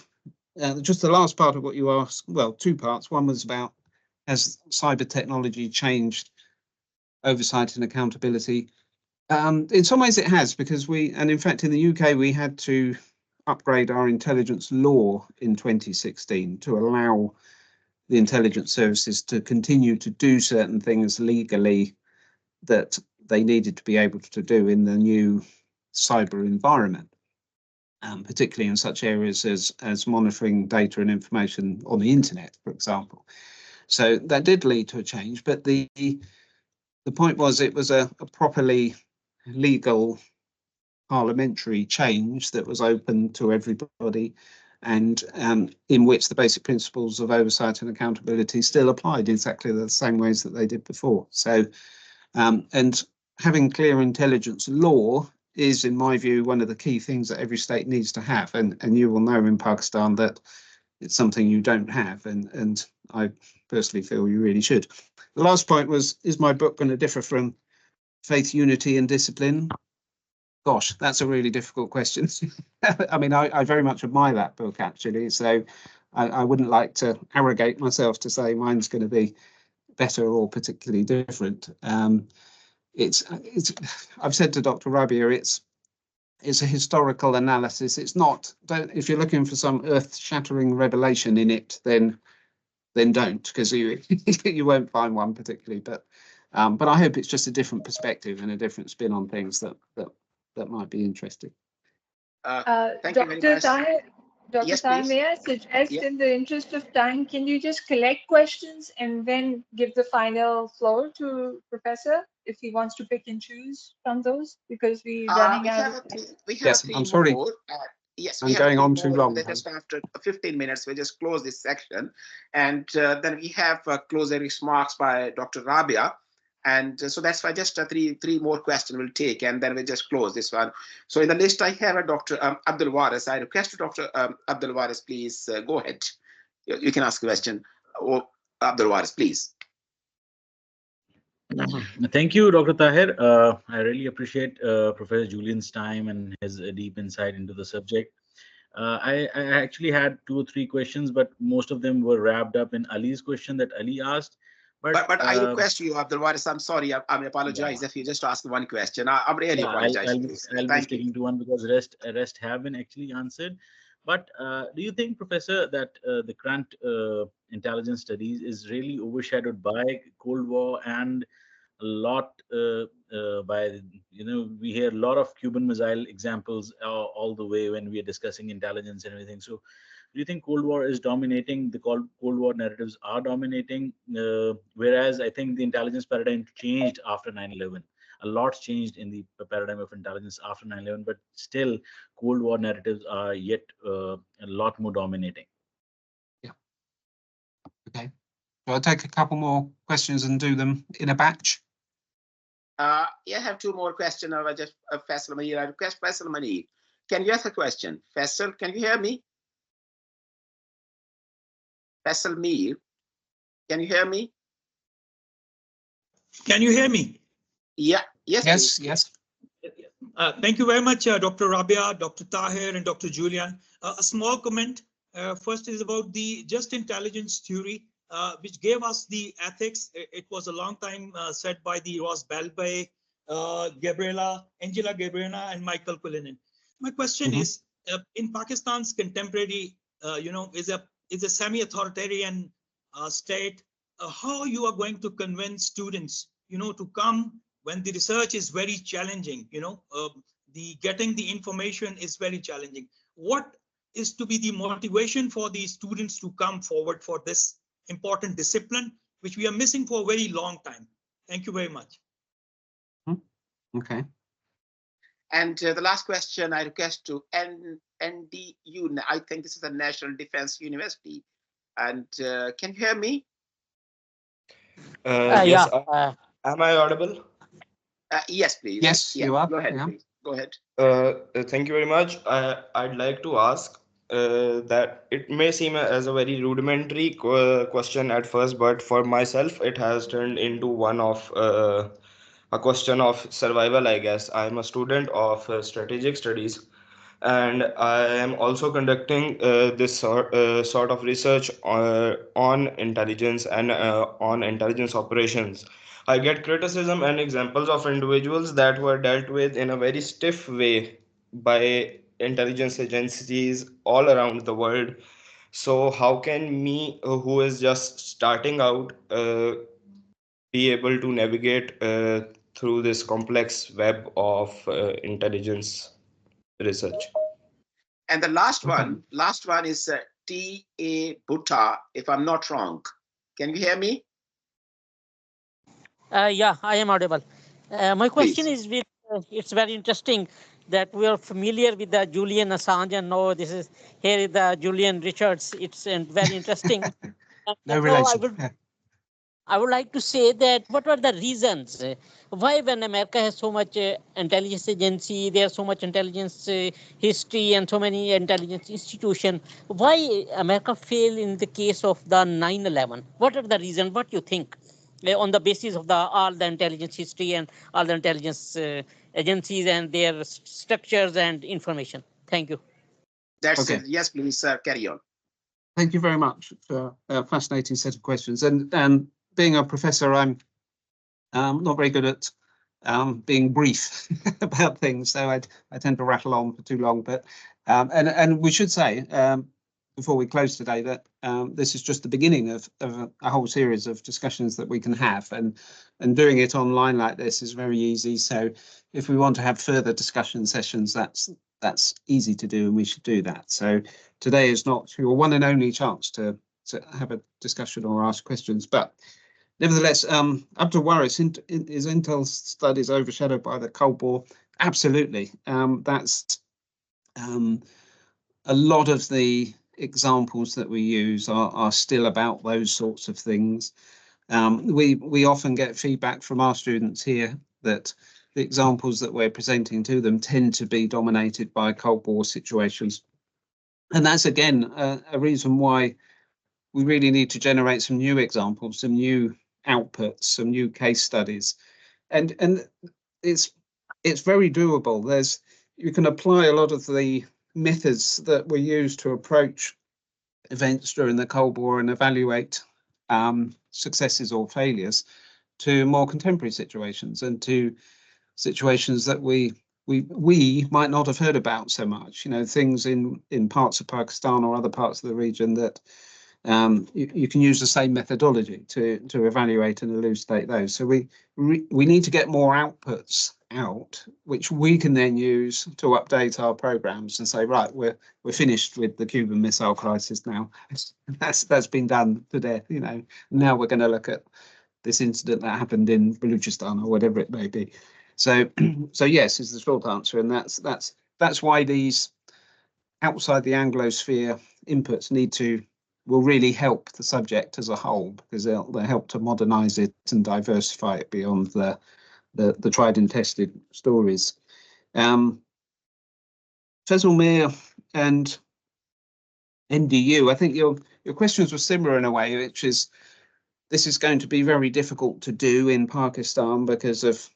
just the last part of what you asked, well, two parts. One was about, has cyber technology changed oversight and accountability? In some ways it has, because and in fact in the UK we had to upgrade our intelligence law in 2016 to allow the intelligence services to continue to do certain things legally that they needed to be able to do in the new cyber environment, particularly in such areas as monitoring data and information on the internet, for example. So that did lead to a change, but the point was it was a properly legal parliamentary change that was open to everybody, and in which the basic principles of oversight and accountability still applied exactly the same ways that they did before. So, and having clear intelligence law is, in my view, one of the key things that every state needs to have. And you will know in Pakistan that it's something you don't have, and I personally feel you really should. The last point was, is my book going to differ from Faith, Unity and Discipline? Gosh, that's a really difficult question. I mean, I very much admire that book, actually, so I wouldn't like to arrogate myself to say mine's going to be better or particularly different. I've said to Dr. Rabia, it's a historical analysis. It's not, if you're looking for some earth-shattering revelation in it, then don't, because you you won't find one particularly. But I hope it's just a different perspective and a different spin on things that might be interesting. Thank you very much. Dr. Yes, Tahir, please. may I suggest, Yeah. in the interest of time, can you just collect questions and then give the final floor to Professor if he wants to pick and choose from those, because we're running out of time. We have Yes, three I'm sorry. more. Yes, I'm going on too long. Just after 15 minutes, we just close this section, and then we have closing remarks by Dr. Rabia, and so that's why just three more questions we'll take, and then we just close this one. So in the list, I have a Dr. Abdul Waris. I request Dr. Abdul Waris, please go ahead. You can ask a question. Oh, Abdul Waris, please. Thank you, Dr. Tahir. I really appreciate Professor Julian's time and his deep insight into the subject. I actually had 2 or 3 questions, but most of them were wrapped up in Ali's question that Ali asked. But I request you, Abdul Waris, I'm sorry, I apologize if you just ask one question. I'm really apologizing. I'll be sticking to one because rest have been actually answered. But do you think, Professor, that the current intelligence studies is really overshadowed by Cold War and a lot by, we hear a lot of Cuban Missile examples all the way when we are discussing intelligence and everything. So do you think Cold War is dominating, the Cold War narratives are dominating, whereas I think the intelligence paradigm changed after 9/11? A lot's changed in the paradigm of intelligence after 9/11, but still Cold War narratives are yet a lot more dominating. Yeah. Okay. So I'll take a couple more questions and do them in a batch. Yeah, I have 2 more questions. I just Faisal Manir. I request Faisal Manir. Can you ask a question? Faisal, can you hear me? Faisal Manir, can you hear me? Can you hear me? Yeah. Yes. Yes. Please. Yes. Thank you very much, Dr. Rabia, Dr. Tahir, and Dr. Julian. A small comment. First is about the just intelligence theory, which gave us the ethics. It was a long time said by the Ross Belbey, Angela Gabriela, and Michael Cullinan. My question is, in Pakistan's contemporary, is a semi-authoritarian state, how you are going to convince students, to come when the research is very challenging, getting the information is very challenging. What is to be the motivation for the students to come forward for this important discipline, which we are missing for a very long time? Thank you very much. Okay. And the last question I request to NDU. I think this is a National Defense University. And can you hear me? Yes. Am I audible? Yes, please. Yes, yeah. you are. Go ahead, yeah. please. Go ahead. Thank you very much. I'd like to ask that it may seem as a very rudimentary question at first, but for myself, it has turned into one of a question of survival, I guess. I'm a student of strategic studies, and I am also conducting this sort of research on intelligence and on intelligence operations. I get criticism and examples of individuals that were dealt with in a very stiff way by intelligence agencies all around the world. So how can me, who is just starting out, be able to navigate through this complex web of intelligence research? And the last one is T.A. Bhutta, if I'm not wrong. Can you hear me? Yeah, I am audible. My question Please. is with, it's very interesting that we are familiar with the Julian Assange, and now here is the Julian Richards. It's very interesting. No relation. I would like to say that what were the reasons why, when America has so much intelligence agency, there's so much intelligence history and so many intelligence institution, why America failed in the case of the 9/11? What are the reasons? What you think on the basis of all the intelligence history and all the intelligence agencies and their structures and information? Thank you. That's Okay. it. Yes, please, carry on. Thank you very much for a fascinating set of questions. And being a professor, I'm not very good at being brief about things, so I tend to rattle on for too long. But and we should say before we close today that this is just the beginning of a whole series of discussions that we can have, and doing it online like this is very easy. So if we want to have further discussion sessions, that's easy to do, and we should do that. So today is not your one and only chance to have a discussion or ask questions, but nevertheless, up to worry, is Intel studies overshadowed by the Cold War? Absolutely. That's a lot of the examples that we use are still about those sorts of things. We often get feedback from our students here that the examples that we're presenting to them tend to be dominated by Cold War situations. And that's, again, a reason why we really need to generate some new examples, some new outputs, some new case studies. And it's very doable. You can apply a lot of the methods that were used to approach events during the Cold War and evaluate successes or failures to more contemporary situations, and to situations that we might not have heard about so much. You know, things in parts of Pakistan or other parts of the region that you can use the same methodology to evaluate and elucidate those. So we need to get more outputs out, which we can then use to update our programs and say, right, we're finished with the Cuban Missile Crisis now. That's been done to death. You know, now we're going to look at this incident that happened in Baluchistan or whatever it may be. So yes is the short answer, and that's why these outside the Anglosphere inputs will really help the subject as a whole, because they'll help to modernize it and diversify it beyond the tried and tested stories. Faisalmir and NDU, I think your questions were similar in a way, which is this is going to be very difficult to do in Pakistan because of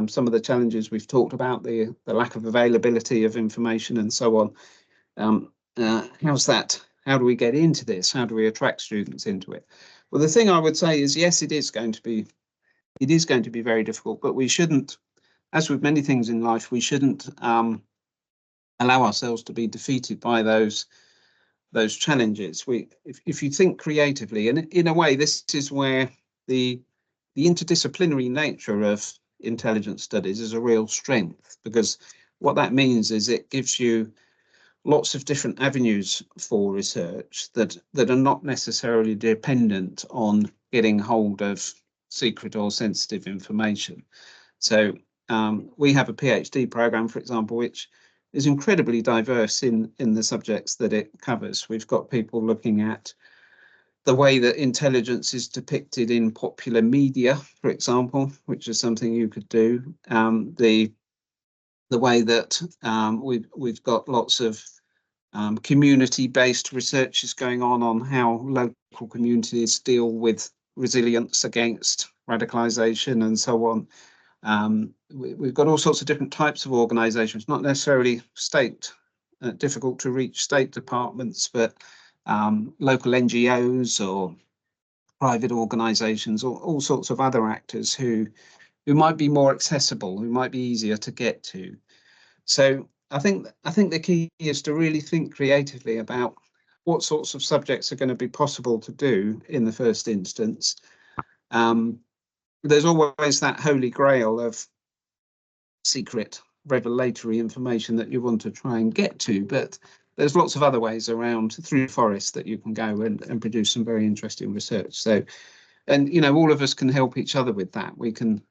some of the challenges we've talked about, the lack of availability of information and so on. How's that? How do we get into this? How do we attract students into it? Well, the thing I would say is, yes, it is going to be very difficult, but we shouldn't, as with many things in life, we shouldn't allow ourselves to be defeated by those challenges. If you think creatively, and in a way, this is where the interdisciplinary nature of intelligence studies is a real strength, because what that means is it gives you lots of different avenues for research that are not necessarily dependent on getting hold of secret or sensitive information. So we have a PhD program, for example, which is incredibly diverse in the subjects that it covers. We've got people looking at the way that intelligence is depicted in popular media, for example, which is something you could do. The way that we've got lots of community-based research is going on how local communities deal with resilience against radicalization and so on. We've got all sorts of different types of organizations, not necessarily difficult to reach state departments, but local NGOs or private organizations, or all sorts of other actors who might be more accessible, who might be easier to get to. So I think the key is to really think creatively about what sorts of subjects are going to be possible to do in the first instance. There's always that holy grail of secret revelatory information that you want to try and get to, but there's lots of other ways around through forest that you can go and produce some very interesting research. So, and you know, all of us can help each other with that. We can,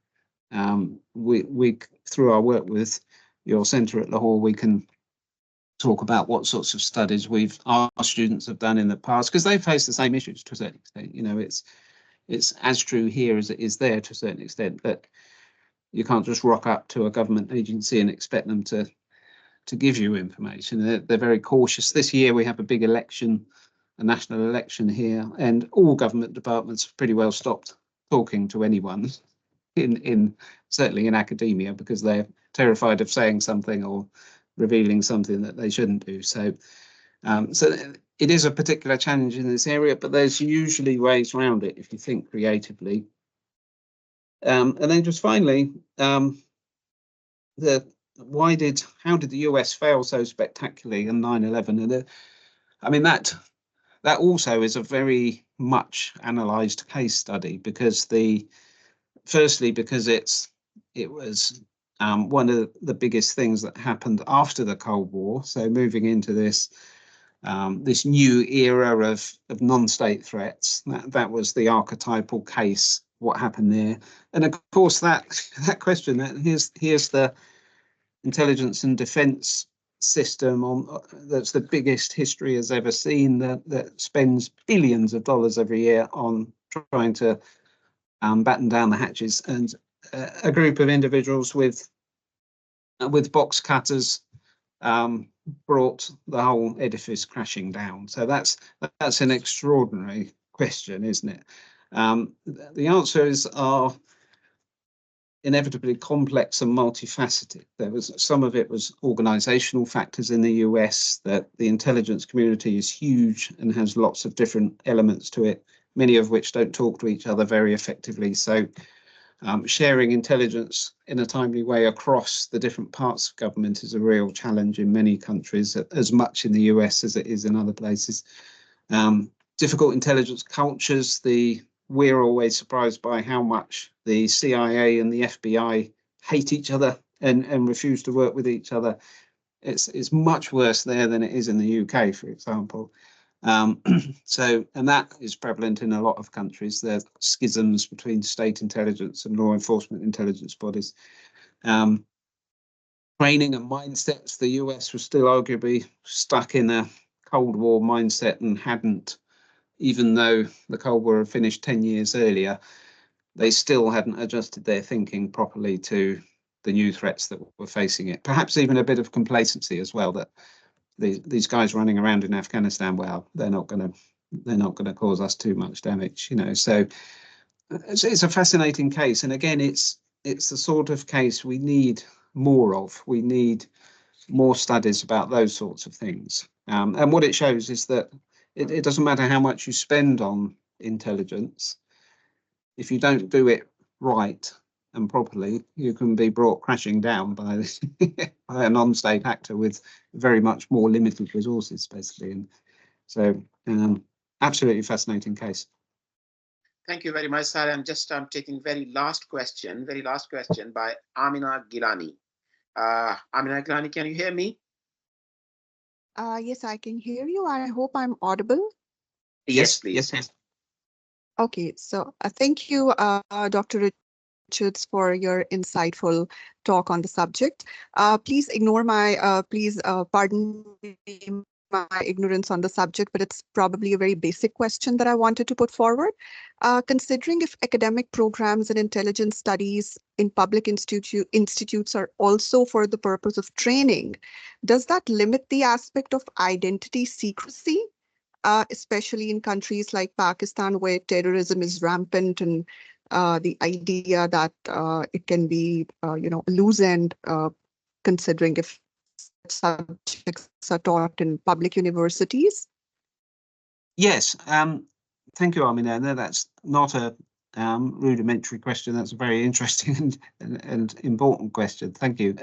we through our work with your centre at Lahore, we can talk about what sorts of studies our students have done in the past, because they face the same issues to a certain extent. You know, it's as true here as it is there to a certain extent, that you can't just rock up to a government agency and expect them to give you information. They're very cautious. This year we have a big election, a national election here, and all government departments have pretty well stopped talking to anyone certainly in academia, because they're terrified of saying something or revealing something that they shouldn't do. So it is a particular challenge in this area, but there's usually ways around it if you think creatively. And then just finally, how did the US fail so spectacularly in 9/11? And I mean, that also is a very much analysed case study, because firstly because it was one of the biggest things that happened after the Cold War. So moving into this new era of non-state threats, that was the archetypal case. What happened there? And of course, that question, here's the intelligence and defence system that's the biggest history has ever seen, that spends billions of dollars every year on trying to batten down the hatches, and a group of individuals with box cutters brought the whole edifice crashing down. So that's an extraordinary question, isn't it? The answers are inevitably complex and multifaceted. Some of it was organizational factors in the US, that the intelligence community is huge and has lots of different elements to it, many of which don't talk to each other very effectively. So sharing intelligence in a timely way across the different parts of government is a real challenge in many countries, as much in the US as it is in other places. Difficult intelligence cultures. We're always surprised by how much the CIA and the FBI hate each other and refuse to work with each other. It's much worse there than it is in the UK, for example. And that is prevalent in a lot of countries. There's schisms between state intelligence and law enforcement intelligence bodies. Training and mindsets. The US was still arguably stuck in a Cold War mindset and hadn't, even though the Cold War had finished 10 years earlier, they still hadn't adjusted their thinking properly to the new threats that were facing it. Perhaps even a bit of complacency as well, that these guys running around in Afghanistan, well, they're not going to cause us too much damage, you know. So it's a fascinating case, and again, it's the sort of case we need more of. We need more studies about those sorts of things. And what it shows is that it doesn't matter how much you spend on intelligence, if you don't do it right and properly, you can be brought crashing down by a non-state actor with very much more limited resources, basically. And so, absolutely fascinating case. Thank you very much, sir. I'm taking very last question by Amina Gilani. Amina Gilani, can you hear me? Yes, I can hear you. I hope I'm audible. Yes, please. Yes. Okay, so thank you, Dr. Richards, for your insightful talk on the subject. Please ignore please pardon my ignorance on the subject, but it's probably a very basic question that I wanted to put forward. Considering if academic programs and intelligence studies in public institutes are also for the purpose of training, does that limit the aspect of identity secrecy? Especially in countries like Pakistan, where terrorism is rampant, and the idea that it can be, a loose end, considering if subjects are taught in public universities? Yes, thank you, Amina. No, that's not a rudimentary question. That's a very interesting and important question. Thank you.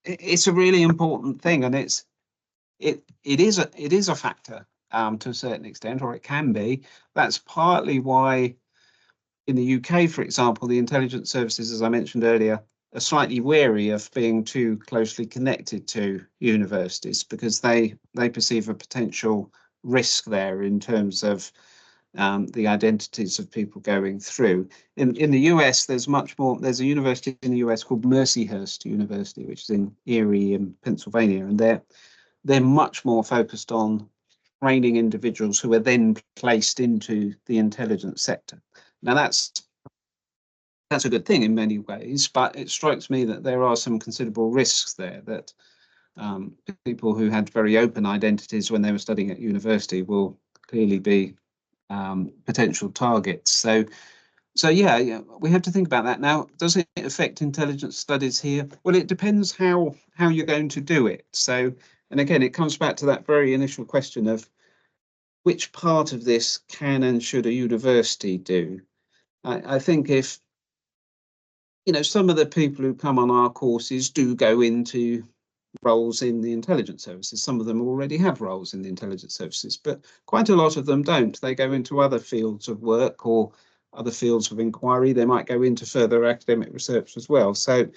It's a really important thing, and it is a factor. To a certain extent, or it can be. That's partly why in the UK, for example, the intelligence services, as I mentioned earlier, are slightly wary of being too closely connected to universities, because they perceive a potential risk there in terms of the identities of people going through. In the US, there's much more. There's a university in the US called Mercyhurst University, which is in Erie in Pennsylvania, and they're much more focused on training individuals who are then placed into the intelligence sector. Now that's a good thing in many ways, but it strikes me that there are some considerable risks there, that people who had very open identities when they were studying at university will clearly be potential targets. So yeah, we have to think about that. Now, does it affect intelligence studies here? Well, it depends how you're going to do it. So, and again, it comes back to that very initial question of which part of this can and should a university do? I think if you know, some of the people who come on our courses do go into roles in the intelligence services. Some of them already have roles in the intelligence services, but quite a lot of them don't. They go into other fields of work or other fields of inquiry. They might go into further academic research as well. So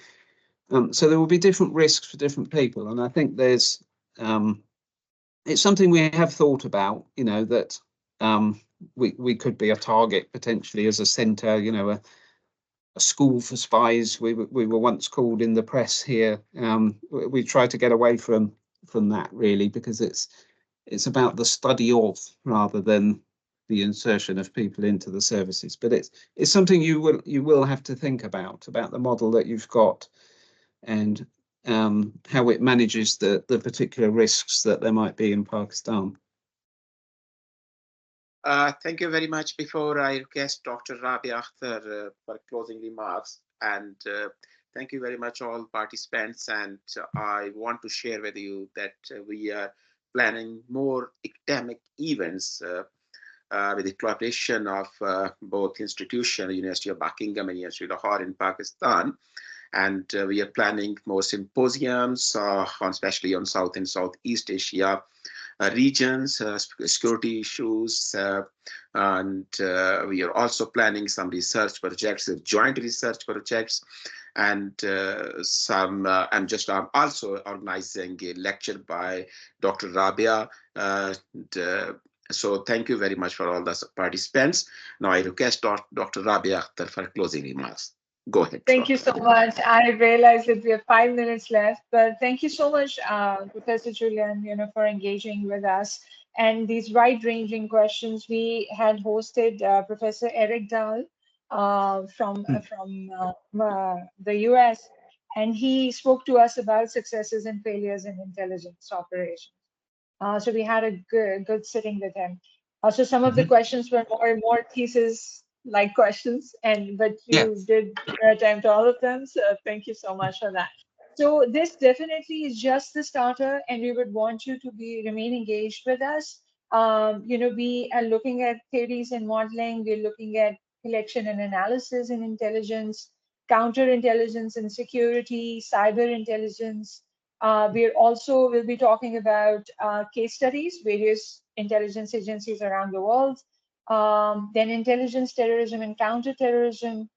so there will be different risks for different people. And I think there's, it's something we have thought about, you know, that we could be a target potentially as a centre, you know, a school for spies. We were once called in the press here. We try to get away from that really, because it's about the study of rather than the insertion of people into the services. But it's something you will have to think about the model that you've got and how it manages the particular risks that there might be in Pakistan. Thank you very much. Before I request Dr. Rabia Akhtar for closing remarks, and thank you very much all participants. And I want to share with you that we are planning more academic events with the collaboration of both institutions, University of Buckingham and University of Lahore in Pakistan. And we are planning more symposiums, especially on South and Southeast Asia regions, security issues, and we are also planning some research projects, joint research projects, and I'm also organizing a lecture by Dr. Rabia. So thank you very much for all the participants. Now I request Dr. Rabia Akhtar for closing remarks. Go ahead. Thank you so much. I realize that we have 5 minutes left, but thank you so much, Professor Julian, you know, for engaging with us and these wide-ranging questions. We had hosted Professor Eric Dahl from the US, and he spoke to us about successes and failures in intelligence operations. So we had a good sitting with him. Also, some of the questions were more thesis-like questions, but you did attempt all of them. So thank you so much for that. So this definitely is just the starter, and we would want you to remain engaged with us. You know, we are looking at theories and modeling. We're looking at collection and analysis in intelligence, counterintelligence and security, cyber intelligence. We'll be talking about case studies, various intelligence agencies around the world, then intelligence, terrorism and counterterrorism,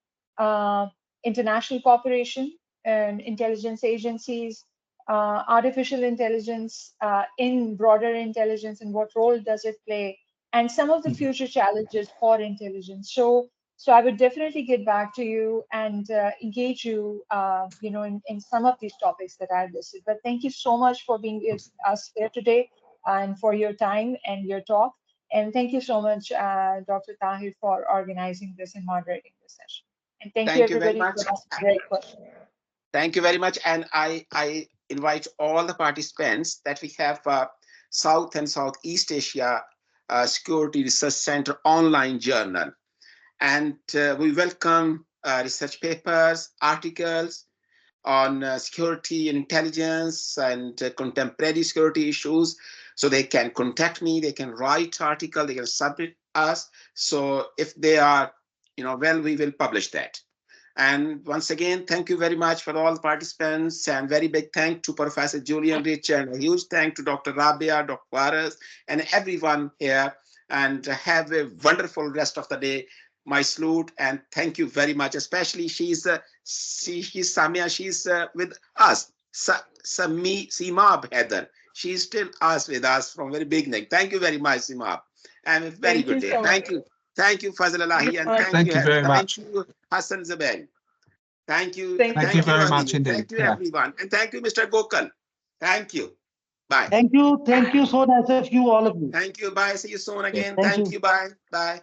international cooperation and intelligence agencies, artificial intelligence in broader intelligence and what role does it play, and some of the future challenges for intelligence. So I would definitely get back to you and engage you, you know, in some of these topics that I've listed. But thank you so much for being with us here today and for your time and your talk. And thank you so much, Dr. Tahir, for organizing this and moderating this session. And thank you everybody for asking great questions. Thank you very much. And I invite all the participants that we have South and Southeast Asia Security Research Center online journal. And we welcome research papers, articles on security and intelligence and contemporary security issues. So they can contact me, they can write article, they can submit us. So if they are, you know, well, we will publish that. And once again, thank you very much for all the participants, and very big thank to Professor Julian Richards, and a huge thank to Dr. Rabia, Dr. Faraz, and everyone here. And have a wonderful rest of the day. My salute and thank you very much. Especially she's Samia. She's with us. Simab Heather. She's still with us from very beginning. Thank you very much, Simab. And a very good day. Thank you. Thank you, Fazl Alahi, and thank you very much. Thank you, Hassan Zabel. Thank you. Thank you very much indeed. Thank you, everyone, and thank you, Mr. Gokul. Thank you. Bye. Thank you. Thank you so much, all of you. Thank you. Bye. See you soon again. Thank Thank you. you. Bye. Bye.